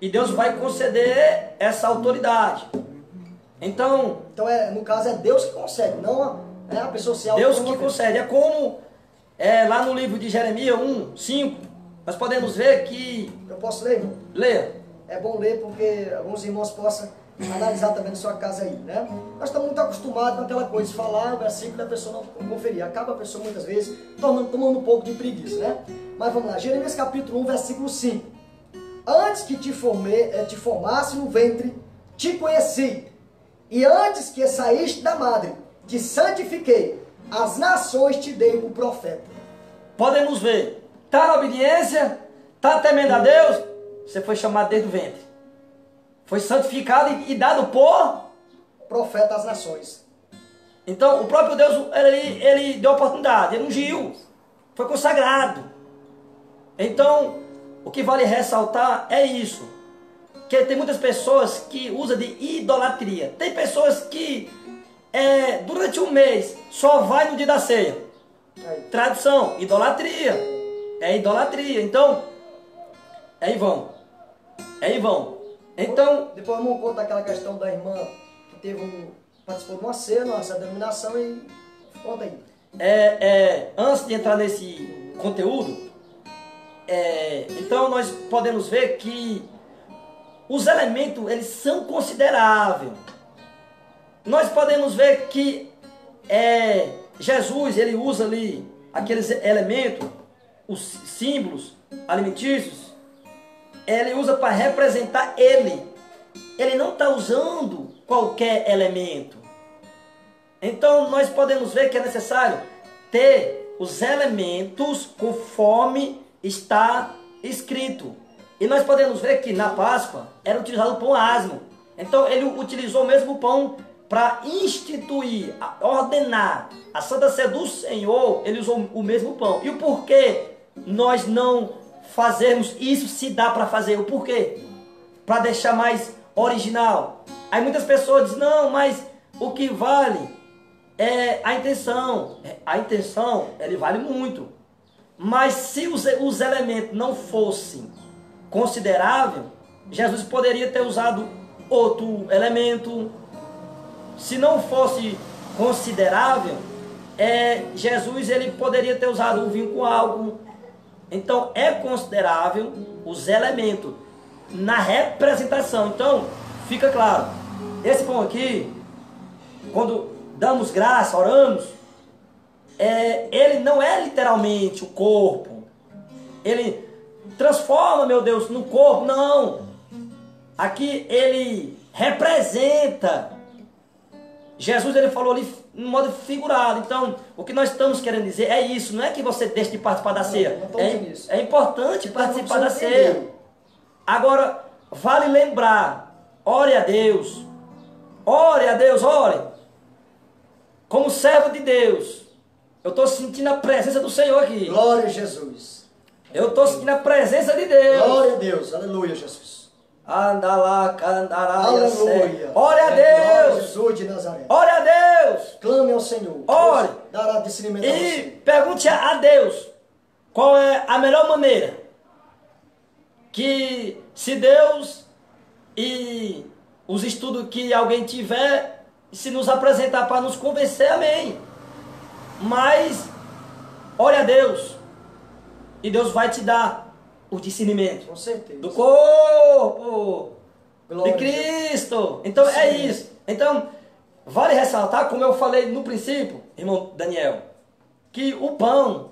E Deus vai conceder essa autoridade. Então no caso é Deus que concede, não a pessoa se Deus que concede. É como lá no livro de Jeremias 1, 5, nós podemos ver que... Eu posso ler, irmão? Leia. É bom ler porque alguns irmãos possam analisar também na sua casa aí, né? Nós estamos muito acostumados com aquela coisa de falar o versículo da pessoa não conferir. Acaba a pessoa muitas vezes tomando um pouco de preguiça, né? Mas vamos lá, Jeremias capítulo 1, versículo 5. Antes que te formasse no ventre, te conheci. E antes que saíste da madre, te santifiquei. As nações te dei por profeta. Podemos ver, está na obediência, está temendo a Deus, você foi chamado desde o ventre. Foi santificado e dado por profeta às nações. Então o próprio Deus, ele deu oportunidade, ele ungiu, foi consagrado. Então o que vale ressaltar é isso, que tem muitas pessoas que usam de idolatria. Tem pessoas que durante um mês só vai no dia da ceia. Tradução, idolatria. É idolatria. Então, é em vão. Então, depois vamos contar aquela questão da irmã que participou de uma ceia, nossa denominação, e conta aí. Antes de entrar nesse conteúdo, então nós podemos ver que os elementos, eles são consideráveis. Nós podemos ver que Jesus, ele usa ali aqueles elementos, os símbolos alimentícios, ele usa para representar ele. Ele não está usando qualquer elemento. Então nós podemos ver que é necessário ter os elementos conforme está escrito. E nós podemos ver que na Páscoa era utilizado o pão asmo. Então ele utilizou o mesmo pão para instituir, ordenar a Santa Ceia do Senhor. Ele usou o mesmo pão. E o porquê nós não fazermos isso, se dá para fazer? O porquê? Para deixar mais original. Aí muitas pessoas dizem, não, mas o que vale é a intenção. A intenção, ele vale muito. Mas se os elementos não fossem consideráveis, Jesus poderia ter usado outro elemento. Se não fosse considerável, Jesus ele poderia ter usado o vinho com álcool. Então é considerável os elementos na representação. Então fica claro, esse pão aqui, quando damos graça, oramos, ele não é literalmente o corpo. Ele transforma, meu Deus, no corpo. Não. Aqui ele representa. Jesus ele falou ali no modo figurado. Então, o que nós estamos querendo dizer é isso. Não é que você deixe de participar da ceia. É importante participar da ceia. Agora, vale lembrar, ore a Deus. Ore a Deus, ore. Como servo de Deus, eu estou sentindo a presença do Senhor aqui. Glória a Jesus. Eu estou sentindo a presença de Deus. Glória a Deus. Aleluia, Jesus. Anda lá, candará. Aleluia. Ore a Glória a Deus. Jesus de Nazaré. Ore a Deus. Clame ao Senhor. Ore. Deus dará discernimento a E você. pergunte a Deus qual é a melhor maneira que, se Deus e os estudos que alguém tiver, se nos apresentar para nos convencer, amém. Mas ore a Deus e Deus vai te dar o discernimento Com certeza. do corpo Glória de a Deus. Cristo. Então é Sim. isso. Então, vale ressaltar, como eu falei no princípio, irmão Daniel, que o pão,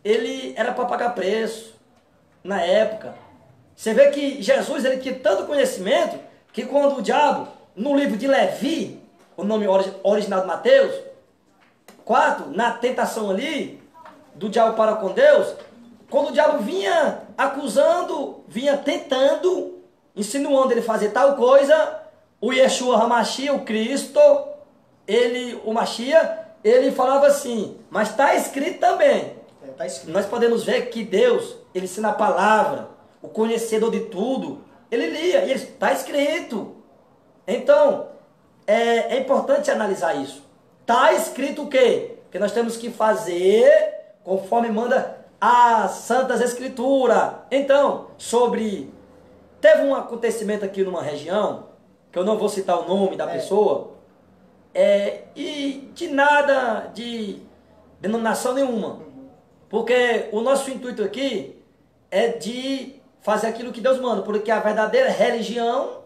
ele era para pagar preço na época. Você vê que Jesus, ele tinha tanto conhecimento que quando o diabo, no livro de Levi, o nome original de Mateus 4, na tentação ali, do diabo para com Deus, quando o diabo vinha acusando, vinha tentando, insinuando ele fazer tal coisa, o Yeshua HaMashiach, o Cristo, o Mashiach, ele falava assim, mas está escrito também. Está escrito. Nós podemos ver que Deus, ele ensina a palavra, o conhecedor de tudo, ele lia, e está escrito. Então, é importante analisar isso. Está escrito o quê? Que nós temos que fazer conforme manda as Santas Escrituras. Então, teve um acontecimento aqui numa região, que eu não vou citar o nome da pessoa, e de nada de denominação nenhuma. Porque o nosso intuito aqui é de fazer aquilo que Deus manda, porque a verdadeira religião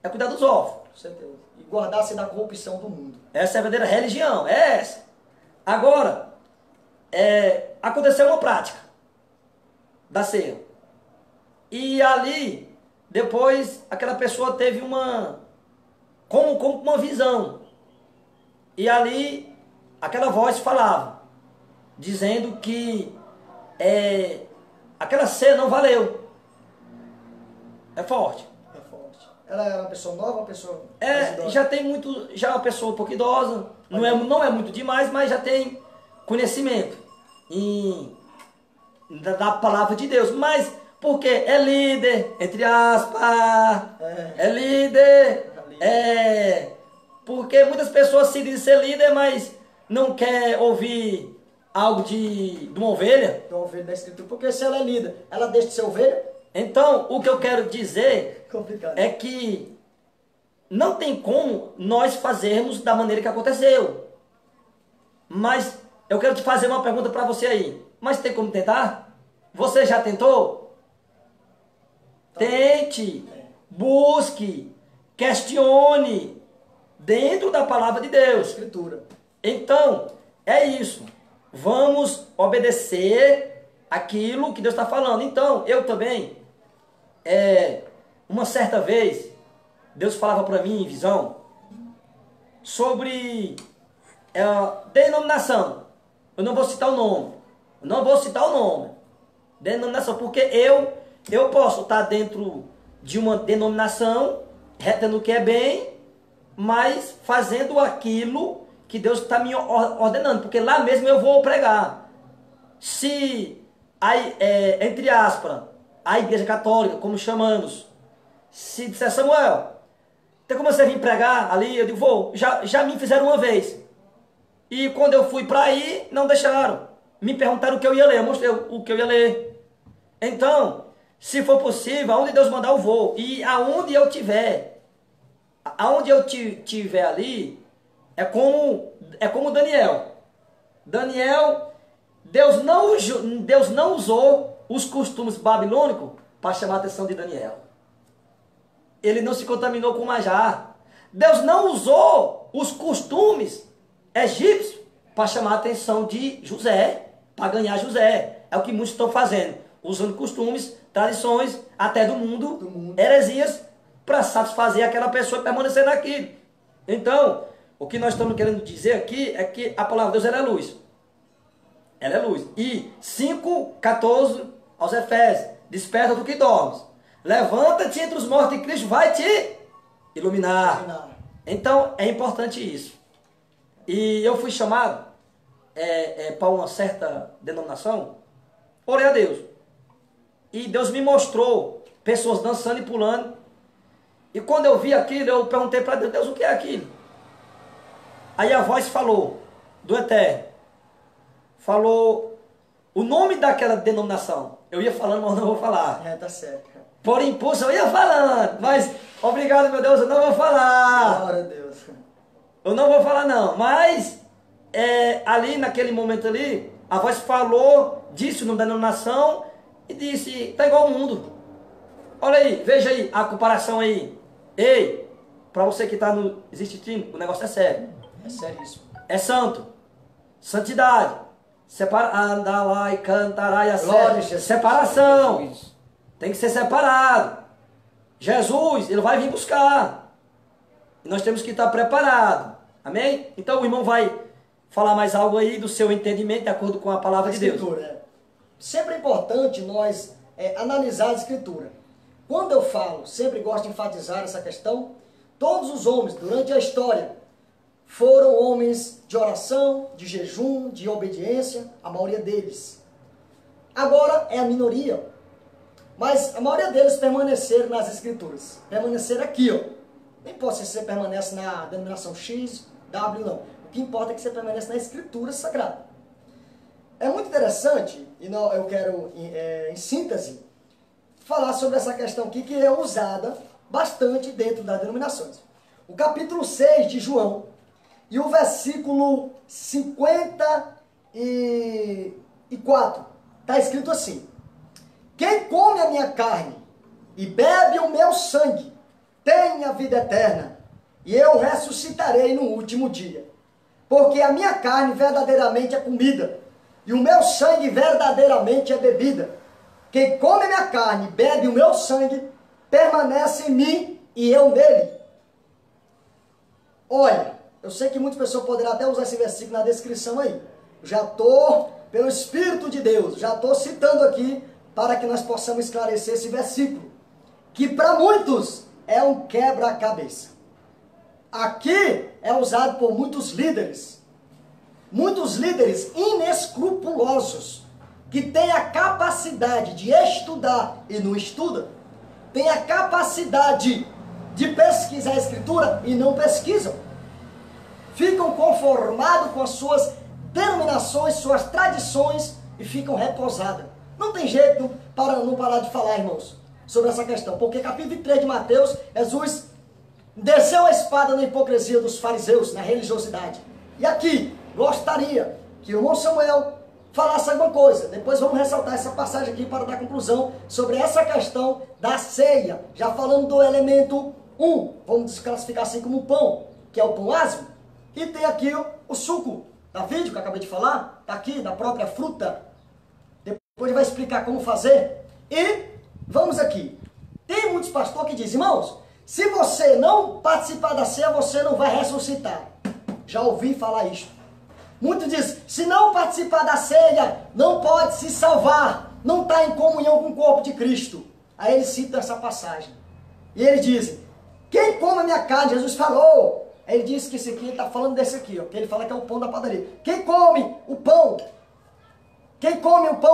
é cuidar dos órfãos. Com certeza. E guardar-se da corrupção do mundo. Essa é a verdadeira religião, é essa. Agora, aconteceu uma prática da ceia. E ali, depois, aquela pessoa teve como uma visão. E ali, aquela voz falava, dizendo que aquela ceia não valeu. É forte. É forte. Ela era uma pessoa nova, uma pessoa mais idosa? Já tem muito, já é uma pessoa um pouco idosa, não é muito demais, mas já tem conhecimento da palavra de Deus. Mas porque é líder, entre aspas, é líder, porque muitas pessoas se dizem ser líder, mas não quer ouvir algo de uma ovelha. De uma ovelha da Escritura. Porque se ela é líder, ela deixa de ser ovelha? Então, o que eu quero dizer Complicado. é que não tem como nós fazermos da maneira que aconteceu. Mas eu quero te fazer uma pergunta para você aí. Mas tem como tentar? Você já tentou? Tente, busque, questione dentro da palavra de Deus. Escritura. Então, é isso. Vamos obedecer aquilo que Deus está falando. Então, eu também, uma certa vez, Deus falava para mim em visão sobre denominação. Eu não vou citar o nome. Denominação, porque eu posso estar dentro de uma denominação, retendo o que é bem, mas fazendo aquilo que Deus está me ordenando, porque lá mesmo eu vou pregar. Se, entre aspas, a igreja católica, como chamamos, se disser, Samuel, tem como você vir pregar ali? Eu digo, vou. Já me fizeram uma vez. E quando eu fui para aí, não deixaram. Me perguntaram o que eu ia ler, eu mostrei o que eu ia ler. Então, se for possível, aonde Deus mandar eu vou. E aonde eu tiver ali, é como Daniel. Deus não usou os costumes babilônicos para chamar a atenção de Daniel. Ele não se contaminou com manjar. Deus não usou os costumes egípcios para chamar a atenção de José, para ganhar José. É o que muitos estão fazendo, usando costumes, tradições, até do mundo. Heresias, para satisfazer aquela pessoa e permanecer naquilo. Então, o que nós estamos querendo dizer aqui é que a palavra de Deus ela é luz. Ela é luz. E 5:14 aos Efésios, desperta do que dormes. levanta-te entre os mortos e Cristo vai te iluminar. Então, é importante isso. E eu fui chamado para uma certa denominação, orei a Deus. E Deus me mostrou pessoas dançando e pulando. E quando eu vi aquilo, eu perguntei para Deus, Deus, o que é aquilo? Aí a voz falou, do Eterno, falou o nome daquela denominação. Eu ia falando, mas não vou falar. Tá certo. Por impulso eu ia falando, mas obrigado, meu Deus, eu não vou falar. Glória a Deus. Eu não vou falar não, mas ali naquele momento ali, a voz falou, disse o nome da denominação e disse, tá igual ao mundo. Olha aí, veja aí a comparação aí. Ei, para você que está no existindo, o negócio é sério. É seríssimo. É santo. Santidade. Andar lá e cantará e a separação. Tem que ser separado. Jesus, ele vai vir buscar. E nós temos que estar preparados. Amém? Então o irmão vai falar mais algo aí do seu entendimento de acordo com a palavra de Deus. Sempre é importante nós analisar a Escritura. Quando eu falo, sempre gosto de enfatizar essa questão, todos os homens durante a história foram homens de oração, de jejum, de obediência, a maioria deles. Agora é a minoria, mas a maioria deles permaneceram nas Escrituras, permaneceram aqui, ó. Não importa se você permanece na denominação X, W, não. O que importa é que você permanece na Escritura Sagrada. É muito interessante, e eu quero, em síntese, falar sobre essa questão aqui que é usada bastante dentro das denominações. O capítulo 6 de João e o versículo 54 está escrito assim: quem come a minha carne e bebe o meu sangue tem a vida eterna, e eu ressuscitarei no último dia. Porque a minha carne verdadeiramente é comida, e o meu sangue verdadeiramente é bebida. Quem come a minha carne e bebe o meu sangue, permanece em mim e eu nele. Olha, eu sei que muitas pessoas poderão até usar esse versículo na descrição aí. Já estou, pelo Espírito de Deus, já estou citando aqui para que nós possamos esclarecer esse versículo, que para muitos é um quebra-cabeça. Aqui é usado por muitos líderes inescrupulosos, que têm a capacidade de estudar e não estuda, têm a capacidade de pesquisar a Escritura e não pesquisam, ficam conformados com as suas denominações, suas tradições e ficam repousadas. Não tem jeito para não parar de falar, irmãos, sobre essa questão, porque capítulo 23 de Mateus, Jesus desceu a espada na hipocrisia dos fariseus, na religiosidade. E aqui, gostaria que o irmão Samuel falasse alguma coisa. Depois vamos ressaltar essa passagem aqui para dar conclusão sobre essa questão da ceia. Já falando do elemento 1, vamos desclassificar assim como o pão, que é o pão asmo. E tem aqui o suco da vídeo que eu acabei de falar, está aqui, da própria fruta. Depois ele vai explicar como fazer. E vamos aqui. Tem muitos pastores que dizem, irmãos, se você não participar da ceia, você não vai ressuscitar. Já ouvi falar isso. Muitos dizem, se não participar da ceia, não pode se salvar, não está em comunhão com o corpo de Cristo. Aí eles citam essa passagem. E eles dizem, quem come a minha carne, Jesus falou. Aí ele disse que esse aqui, ele está falando desse aqui, ó, que ele fala que é o pão da padaria. Quem come o pão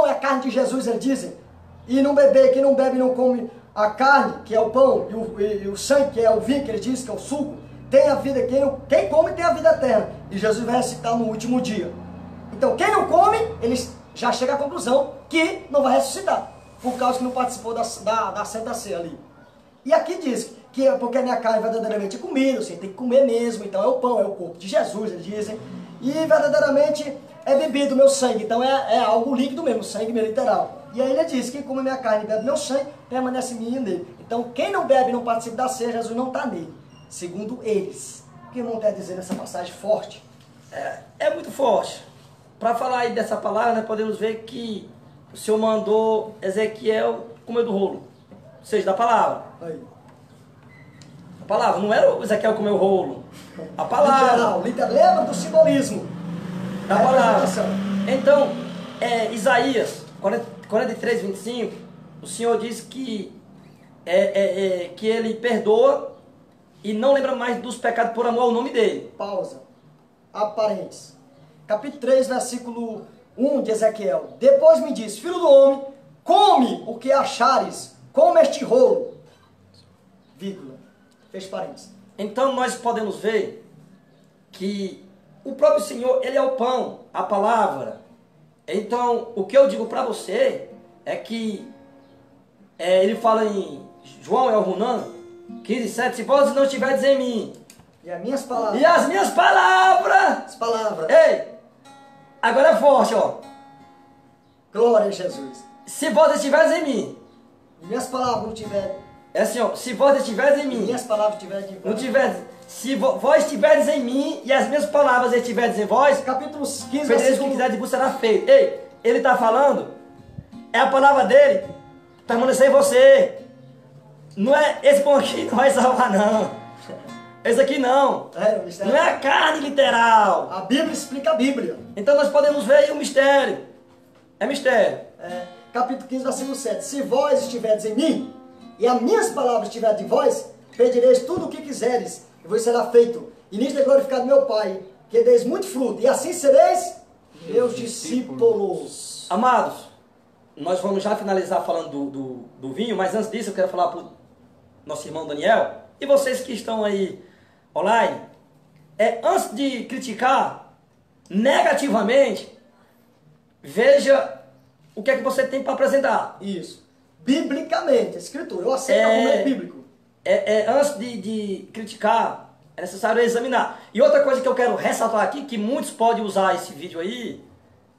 é a carne de Jesus, eles dizem. E não beber, quem não bebe não come a carne, que é o pão, e o sangue, que é o vinho, que ele diz que é o suco. Tem a vida, quem come tem a vida eterna. E Jesus vai ressuscitar no último dia. Então quem não come, ele já chega à conclusão que não vai ressuscitar, por causa que não participou da Santa Ceia ali. E aqui diz que é porque a minha carne verdadeiramente é comida, você tem que comer mesmo, então é o pão, é o corpo de Jesus, eles dizem. E verdadeiramente é bebido o meu sangue, então é algo líquido mesmo, sangue meio literal. E aí ele diz, quem come a minha carne e bebe meu sangue, permanece em mim e nele. Então quem não bebe e não participa da ceia, Jesus não está nele. Segundo eles. O que o irmão quer dizer nessa passagem forte? É muito forte. Para falar aí dessa palavra, nós podemos ver que o Senhor mandou Ezequiel comer do rolo. Ou seja, da palavra. Aí. A palavra, não era o Ezequiel comer o rolo. A palavra. Literal, lembra do simbolismo da palavra. Então, Isaías 43, 25, o Senhor diz que que ele perdoa e não lembra mais dos pecados por amor ao nome dele. Pausa. Aparentes. Capítulo 3, versículo 1 de Ezequiel. Depois me disse, filho do homem, come o que achares, come este rolo. Vírgula. Fecha parênteses. Então nós podemos ver que o próprio Senhor, ele é o pão, a palavra. Então, o que eu digo para você é que ele fala em João Elhunan 15:7, se vós não estiverdes em mim, e as minhas palavras. E as minhas palavras. As palavras. Ei, agora é forte, ó. Glória a Jesus. Se vós estiveres em mim. E minhas palavras não tiverem. É assim, ó. Se vós estiveres em mim. E minhas palavras tiverem em vós. Não tiveres. Se vós estiveres em mim e as minhas palavras estiveres em vós. Capítulo 15, pedireis o que quiser de vos será feito. Ei, ele está falando. É a palavra dele. Permanecer em você. Não é esse pão aqui, não vai salvar, não. Esse aqui não. Não é a carne literal. A Bíblia explica a Bíblia. Então nós podemos ver aí o mistério. É mistério. Capítulo 15, versículo 7. Se vós estiverdes em mim, e as minhas palavras estiverem em vós, pedireis tudo o que quiseres, e vos será feito. E nisto é glorificado meu Pai, que deis muito fruto, e assim sereis meus discípulos. Amados, nós vamos já finalizar falando do vinho, mas antes disso eu quero falar para o nosso irmão Daniel, e vocês que estão aí online, antes de criticar negativamente, veja o que é que você tem para apresentar. Isso. Biblicamente, escritura. Eu aceito o argumento bíblico. Antes de criticar, é necessário examinar. E outra coisa que eu quero ressaltar aqui, que muitos podem usar esse vídeo aí,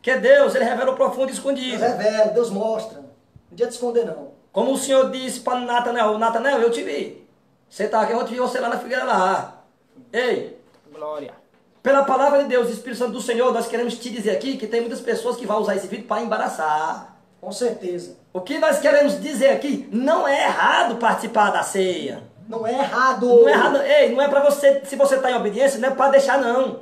que é Deus, ele revela o profundo e escondido. Deus revela, Deus mostra. Não adianta esconder, não. Como o Senhor disse para Natanael, eu te vi. Você está aqui, eu te vi você lá na figueira lá. Ei. Glória. Pela palavra de Deus, Espírito Santo do Senhor, nós queremos te dizer aqui que tem muitas pessoas que vão usar esse vídeo para embaraçar. Com certeza. O que nós queremos dizer aqui, não é errado participar da ceia. Não é errado. Não é errado. Ei, não é para você, se você está em obediência, não é para deixar não.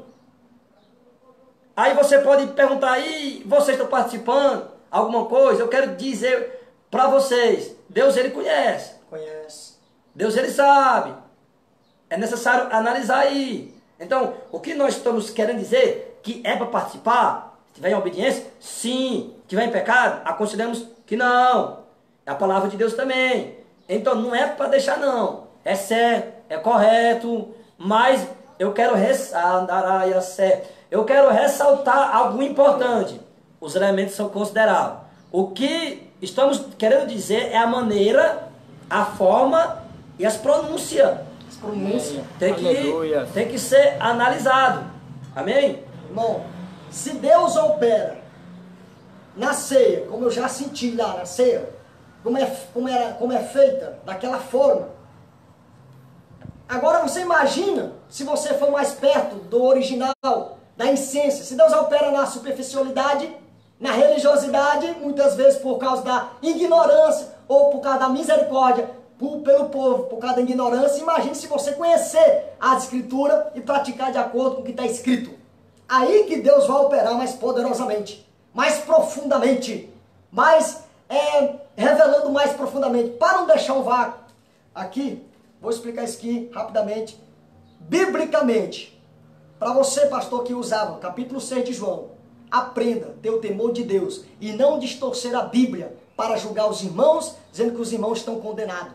Aí você pode perguntar, aí vocês estão participando, alguma coisa? Eu quero dizer para vocês, Deus ele conhece. Conhece. Deus ele sabe. É necessário analisar aí. Então, o que nós estamos querendo dizer, que é para participar, se tiver em obediência, sim. Se tiver em pecado, aconselhamos que não. É a palavra de Deus também. Então, não é para deixar não. É certo, é correto, mas eu quero ressaltar algo importante. Os elementos são considerados. O que estamos querendo dizer é a maneira, a forma e as pronúncias. As pronúncias. Tem que ser analisado. Amém? Irmão, se Deus opera na ceia, como eu já senti lá na ceia, como é feita, daquela forma. Agora você imagina, se você for mais perto do original, da essência, se Deus opera na superficialidade, na religiosidade, muitas vezes por causa da ignorância, ou por causa da misericórdia pelo povo, por causa da ignorância, imagine se você conhecer a Escritura e praticar de acordo com o que está escrito. Aí que Deus vai operar mais poderosamente, mais profundamente, revelando mais profundamente, para não deixar um vácuo. Aqui, vou explicar isso aqui rapidamente, biblicamente, para você, pastor, que usava, capítulo 6 de João, aprenda, ter o temor de Deus e não distorcer a Bíblia para julgar os irmãos, dizendo que os irmãos estão condenados.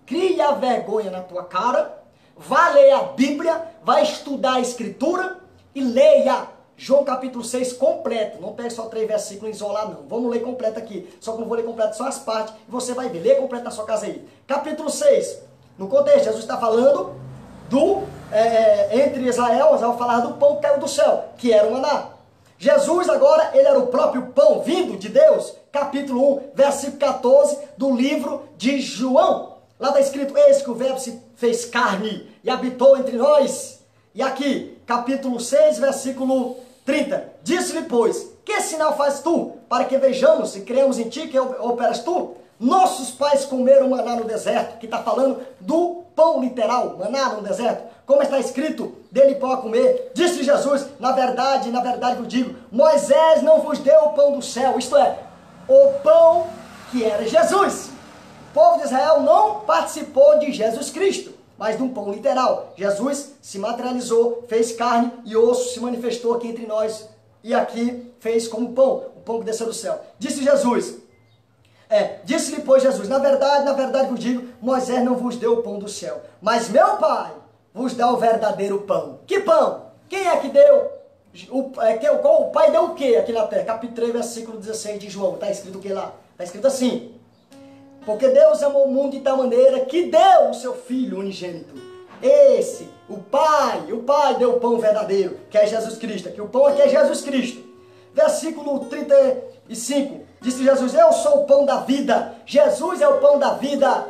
Crie a vergonha na tua cara, vá ler a Bíblia, vá estudar a Escritura e leia João capítulo 6 completo. Não pegue só 3 versículos e isolar, não. Vamos ler completo aqui. Só que não vou ler completo só as partes e você vai ver. Lê completo na sua casa aí. Capítulo 6. No contexto, Jesus está falando entre Israel falar do pão que caiu do céu, que era o maná. Jesus agora, ele era o próprio pão vindo de Deus. Capítulo 1, versículo 14 do livro de João. Lá está escrito, eis que o verbo se fez carne e habitou entre nós. E aqui, capítulo 6, versículo 30. Disse-lhe, pois, que sinal fazes tu, para que vejamos e cremos em ti que operas tu? Nossos pais comeram maná no deserto, que está falando do pão literal, maná no deserto. Como está escrito, dele pão a comer. Disse Jesus, na verdade vos digo, Moisés não vos deu o pão do céu, isto é, o pão que era Jesus. povo de Israel não participou de Jesus Cristo, mas de um pão literal. Jesus se materializou, fez carne e osso, se manifestou aqui entre nós e aqui fez como pão, o pão que desceu do céu. Disse Jesus, disse-lhe, pois, Jesus, na verdade vos digo, Moisés não vos deu o pão do céu, mas meu Pai vos dá o verdadeiro pão. Que pão? Quem é que deu? O Pai deu o que aqui na terra? Capítulo 3, versículo 16 de João. Está escrito o que lá? Está escrito assim: porque Deus amou o mundo de tal maneira que deu o seu Filho unigênito. Esse, o Pai deu o pão verdadeiro, que é Jesus Cristo. Aqui o pão aqui é Jesus Cristo. Versículo 35, disse Jesus, eu sou o pão da vida. Jesus é o pão da vida.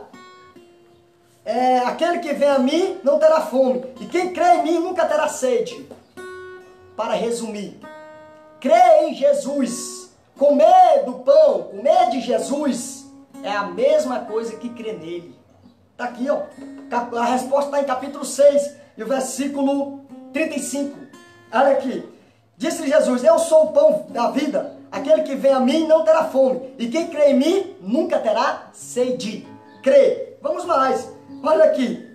Aquele que vem a mim não terá fome, e quem crê em mim nunca terá sede. Para resumir, crer em Jesus, comer do pão, comer de Jesus, é a mesma coisa que crer nele. Está aqui, ó. A resposta está em capítulo 6, e o versículo 35. Olha aqui. Disse Jesus, eu sou o pão da vida. Aquele que vem a mim não terá fome, e quem crê em mim nunca terá sede. Crê. Vamos mais. Olha aqui.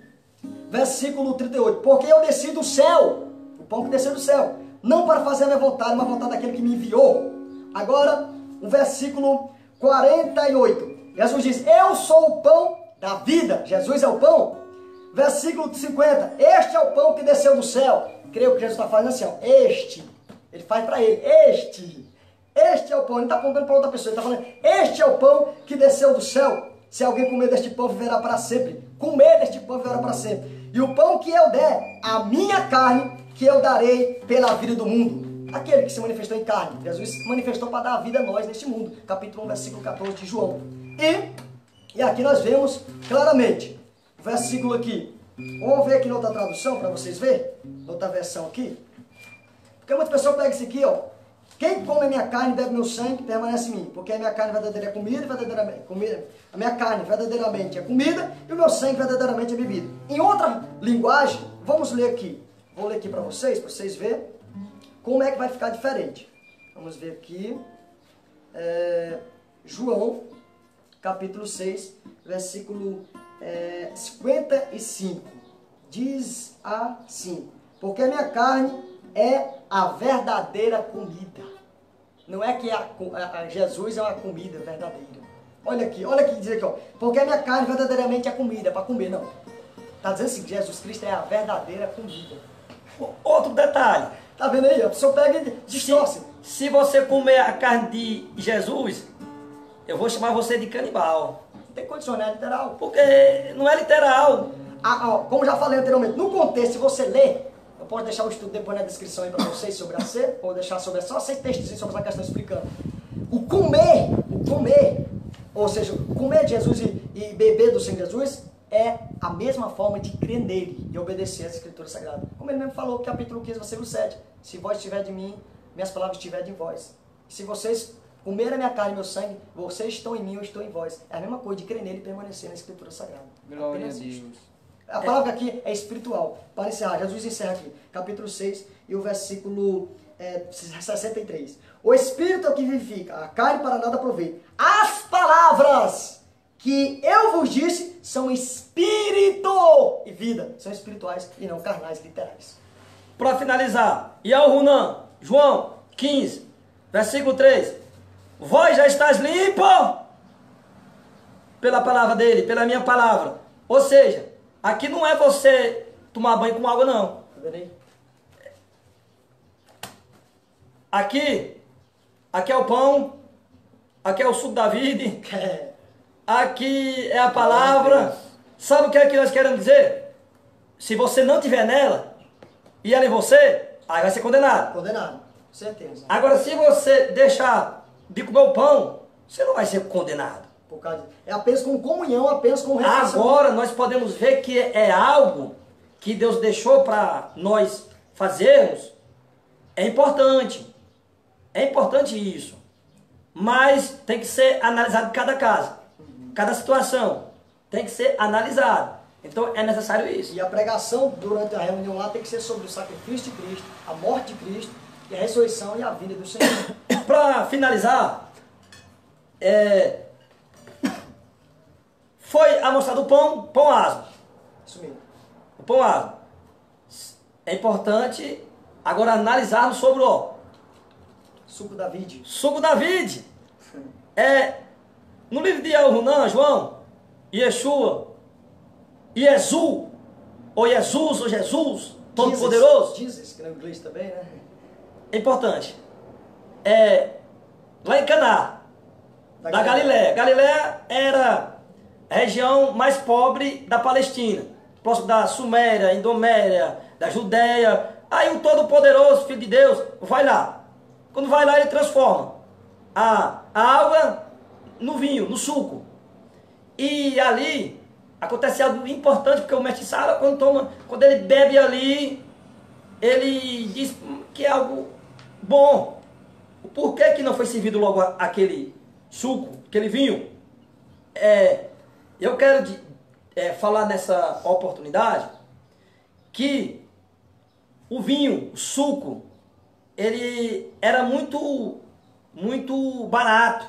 Versículo 38. Porque eu desci do céu, o pão que desceu do céu, não para fazer a minha vontade, mas a vontade daquele que me enviou. Agora, o versículo 48. Jesus diz, eu sou o pão da vida. Jesus é o pão. Versículo 50. Este é o pão que desceu do céu. Creio que Jesus está fazendo assim, ó. Este. Ele faz para ele. Este é o pão. Ele não está apontando para outra pessoa. Ele está falando, este é o pão que desceu do céu. Se alguém comer deste pão, viverá para sempre. Comer deste pão, viverá para sempre. E o pão que eu der, a minha carne, que eu darei pela vida do mundo. Aquele que se manifestou em carne. Jesus se manifestou para dar a vida a nós neste mundo. Capítulo 1, versículo 14 de João. E aqui nós vemos claramente o versículo aqui. Vamos ver aqui na outra tradução para vocês verem. Outra versão aqui. Porque muitas pessoas pegam isso aqui, ó. Quem come a minha carne e bebe meu sangue permanece em mim. Porque a minha carne verdadeira é comida, a minha carne verdadeiramente é comida e o meu sangue verdadeiramente é bebida. Em outra linguagem, vamos ler aqui. Vou ler aqui para vocês verem como é que vai ficar diferente. Vamos ver aqui. João, capítulo 6, versículo 55. Diz assim: porque a minha carne é a verdadeira comida. Não é que Jesus é uma comida verdadeira. Olha aqui diz aqui, ó. Porque a minha carne verdadeiramente é comida, para comer, não. Está dizendo assim, que Jesus Cristo é a verdadeira comida. Outro detalhe. Tá vendo aí? A pessoa pega e distorce. Se você comer a carne de Jesus, eu vou chamar você de canibal. Tem que condicionar literal. Porque não é literal. Como já falei anteriormente, no contexto, se você ler, eu posso deixar o estudo depois na descrição aí para vocês sobre a ceia, ou deixar sobre só 6 textos sobre essa questão explicando. O comer, ou seja, comer de Jesus e beber do sangue de Jesus é a mesma forma de crer nele e obedecer às Escrituras Sagradas. Como ele mesmo falou, capítulo 15, versículo 7. Se vós estiver de mim, minhas palavras estiverem em vós. Se vocês comerem a minha carne e meu sangue, vocês estão em mim, eu estou em vós. É a mesma coisa de crer nele e permanecer na Escritura Sagrada. Glória a Deus. A palavra aqui é espiritual. Para encerrar, Jesus encerra aqui, capítulo 6 e o versículo 63. O Espírito é o que vivifica, a carne para nada aproveita. As palavras que eu vos disse são espírito e vida. São espirituais e não carnais, literais. Para finalizar, e ao Runan, João 15, versículo 3. Vós já estás limpo pela palavra dele, pela minha palavra. Ou seja, aqui não é você tomar banho com água, não. Tá vendo aí? Aqui é o pão, aqui é o suco da vida, aqui é a palavra. Sabe o que é que nós queremos dizer? Se você não tiver nela, e ela em você, aí vai ser condenado. Condenado, com certeza. Agora, se você deixar de comer o pão, você não vai ser condenado. Por causa é apenas com comunhão, apenas com refeição. Agora nós podemos ver que é algo que Deus deixou para nós fazermos. É importante isso. Mas tem que ser analisado cada caso, cada situação. Tem que ser analisado. Então é necessário isso. E a pregação durante a reunião lá tem que ser sobre o sacrifício de Cristo, a morte de Cristo, e a ressurreição e a vida do Senhor. Para finalizar, foi amostrado o pão asmo. Isso mesmo. O pão asmo. É importante agora analisarmos sobre o Suco da vide. suco da vide. No livro de Yohanan, João, Yeshua, Yesu, ou Jesus, Todo-Poderoso. Jesus, que no inglês também, né? É importante. Lá em Caná, da Galiléia. Galiléia era a região mais pobre da Palestina, próximo da Suméria, Idoméria, da Judéia. Aí o Todo-Poderoso, Filho de Deus, vai lá. Quando vai lá, ele transforma a água no vinho, no suco. E ali acontece algo importante, porque o mestre Sara, quando ele bebe ali, ele diz que é algo bom. Por que não foi servido logo aquele suco, aquele vinho? Eu quero falar nessa oportunidade que o vinho, o suco, ele era muito barato,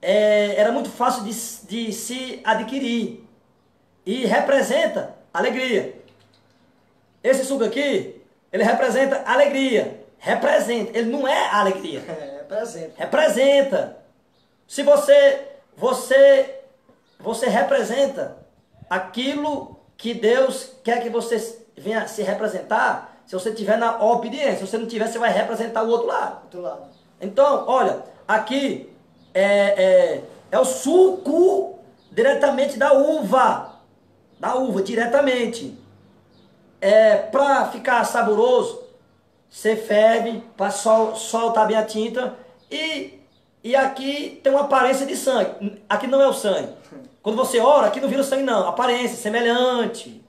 era muito fácil de se adquirir e representa alegria. Esse suco aqui, ele representa alegria, ele não é alegria. Representa. Se você representa aquilo que Deus quer que você venha se representar, se você estiver na obediência. Se você não tiver, você vai representar o outro lado. Então, olha, aqui é o suco diretamente da uva. Diretamente. Para ficar saboroso, você ferve, para soltar bem a tinta. E aqui tem uma aparência de sangue. Aqui não é o sangue. Quando você ora, aqui não vira o sangue não. Aparência, semelhante.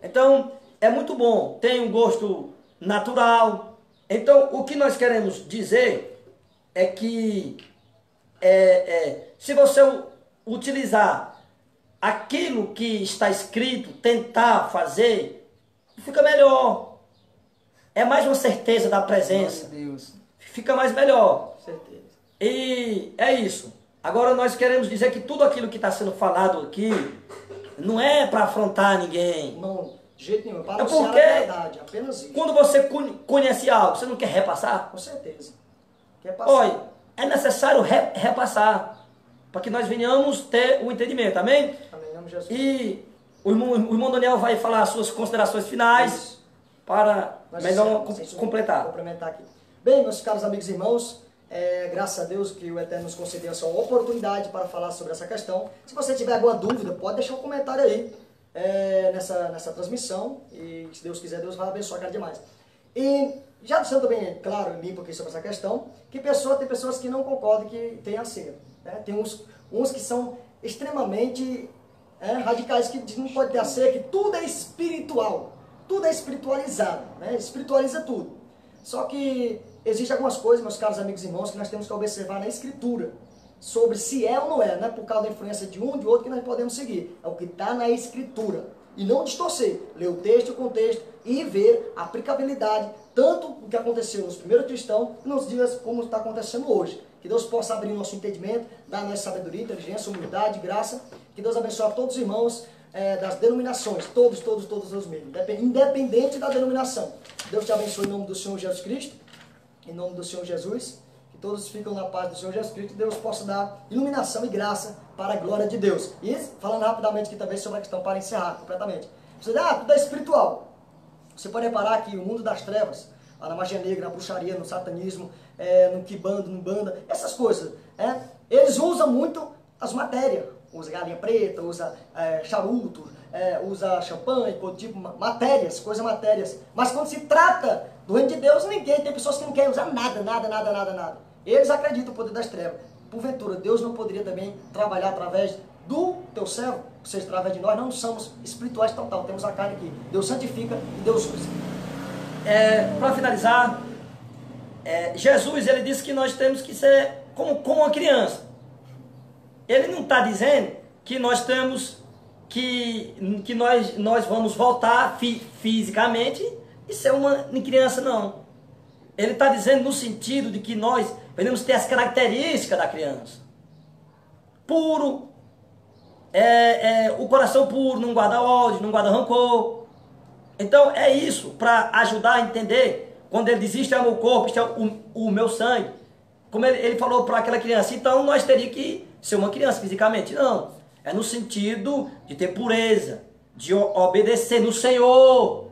Então, é muito bom. Tem um gosto natural. Então, o que nós queremos dizer é que se você utilizar aquilo que está escrito, tentar fazer, fica melhor. É mais uma certeza da presença. Deus. Fica mais melhor. Certeza. E é isso. Agora nós queremos dizer que tudo aquilo que está sendo falado aqui não é para afrontar ninguém. Não, de jeito nenhum. Para anunciar a verdade, apenas isso. Quando você conhece algo, você não quer repassar? Com certeza. Quer passar. Olha, é necessário repassar para que nós venhamos ter o entendimento. Amém? Amém, em nome de Jesus. E o irmão Daniel vai falar as suas considerações finais. Isso. Para melhor completar. Complementar aqui. Bem, meus caros amigos e irmãos, graças a Deus que o Eterno nos concedeu essa oportunidade para falar sobre essa questão. Se você tiver alguma dúvida, pode deixar um comentário aí nessa transmissão. E se Deus quiser, Deus vai abençoar cada dia mais. E já deixando bem claro e limpo aqui sobre essa questão, que tem pessoas que não concordam que tem a ceia. Né? Tem uns que são extremamente radicais, que dizem que não pode ter a ceia, que tudo é espiritual. Tudo é espiritualizado, né? Espiritualiza tudo. Só que existem algumas coisas, meus caros amigos e irmãos, que nós temos que observar na Escritura, sobre se é ou não é, não é por causa da influência de um ou de outro que nós podemos seguir. É o que está na Escritura. E não distorcer, ler o texto e o contexto e ver a aplicabilidade, tanto o que aconteceu nos primeiros cristãos, e nos dias como está acontecendo hoje. Que Deus possa abrir nosso entendimento, dar nossa sabedoria, inteligência, humildade, graça. Que Deus abençoe a todos os irmãos das denominações, todos os meios, independente da denominação. Deus te abençoe em nome do Senhor Jesus Cristo, em nome do Senhor Jesus, que todos ficam na paz do Senhor Jesus Cristo, que Deus possa dar iluminação e graça para a glória de Deus. E falando rapidamente aqui também sobre a questão, para encerrar completamente. Você diz, tudo é espiritual. Você pode reparar que o mundo das trevas, na magia negra, na bruxaria, no satanismo, no quibando, no banda, essas coisas, eles usam muito as matérias. Usa galinha preta, usa charuto, usa champanhe, tipo matérias, coisas matérias. Mas quando se trata do reino de Deus, ninguém, tem pessoas que não querem usar nada. Eles acreditam no poder das trevas. Porventura, Deus não poderia também trabalhar através do teu servo, ou seja, através de nós, não somos espirituais total, temos a carne aqui. Deus santifica e Deus usa. Para finalizar, Jesus ele disse que nós temos que ser como uma criança. Ele não está dizendo que nós temos que nós vamos voltar fisicamente e ser uma criança, não. Ele está dizendo no sentido de que nós devemos ter as características da criança. Puro, o coração puro, não guarda ódio, não guarda rancor. Então é isso, para ajudar a entender, quando ele diz, isto é o meu corpo, isto é o meu sangue. Como ele falou para aquela criança, então nós teríamos que ser uma criança fisicamente. Não, é no sentido de ter pureza, de obedecer no Senhor.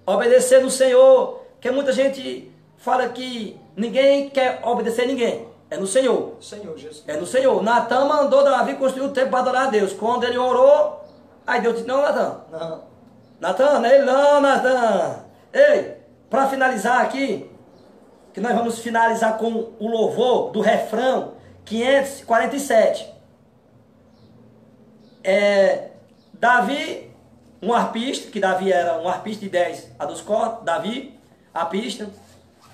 Obedecer no Senhor, porque muita gente fala que ninguém quer obedecer a ninguém. É no Senhor. Jesus. É no Senhor. Natan mandou Davi construir o templo para adorar a Deus. Quando ele orou, aí Deus disse, não, Natan. Não. Natan, ele não, Natan. Ei, para finalizar aqui, que nós vamos finalizar com o louvor do refrão 547. Davi, um arpista, que Davi era um arpista de 10 a 2 cordas, Davi, arpista,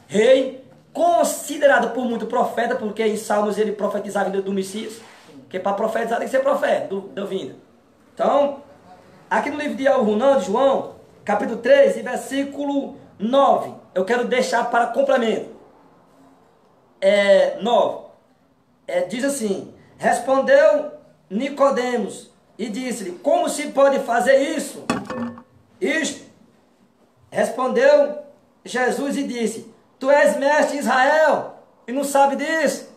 rei, considerado por muito profeta, porque em Salmos ele profetizava a vinda do Messias, porque para profetizar tem que ser profeta da vinda. Então, aqui no livro de Al-Hunan, de João, capítulo 3, versículo 9, eu quero deixar para complemento. 9, diz assim, respondeu Nicodemos e disse-lhe, como se pode fazer isso? Isto. Respondeu Jesus e disse, tu és mestre de Israel e não sabe disso.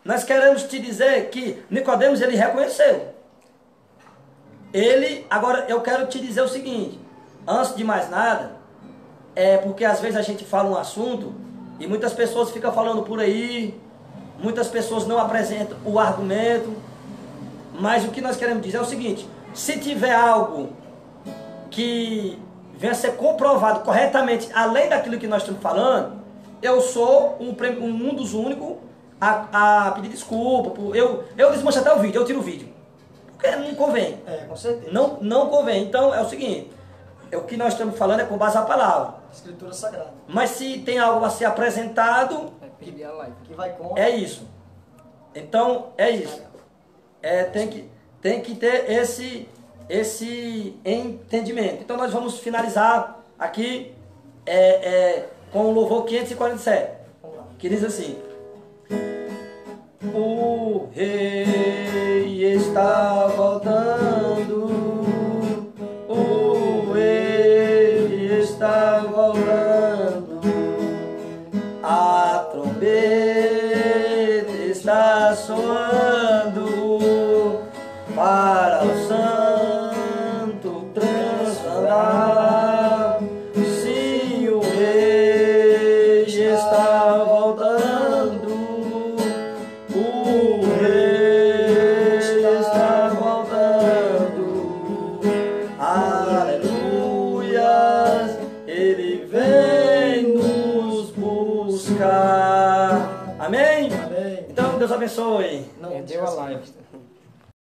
Nós queremos te dizer que Nicodemos ele reconheceu. Agora eu quero te dizer o seguinte, antes de mais nada, porque às vezes a gente fala um assunto e muitas pessoas ficam falando por aí, muitas pessoas não apresentam o argumento, mas o que nós queremos dizer é o seguinte, se tiver algo que venha a ser comprovado corretamente, além daquilo que nós estamos falando, eu sou um dos únicos a pedir desculpa. Eu desmancho até o vídeo, eu tiro o vídeo. Porque não convém. Com certeza. Não convém. Então é o seguinte, o que nós estamos falando é com base na palavra. Escritura Sagrada. Mas se tem algo a ser apresentado, que vai contra. é isso. Então é isso. Tem que ter esse entendimento. Então nós vamos finalizar aqui com o louvor 547, que diz assim, o rei está voltando, o rei está voltando, a trombeta está soando, para o santo translandar, sim, o rei está voltando, o rei está voltando, aleluias, ele vem nos buscar, amém? Amém. Então Deus abençoe. Não, Deu a live.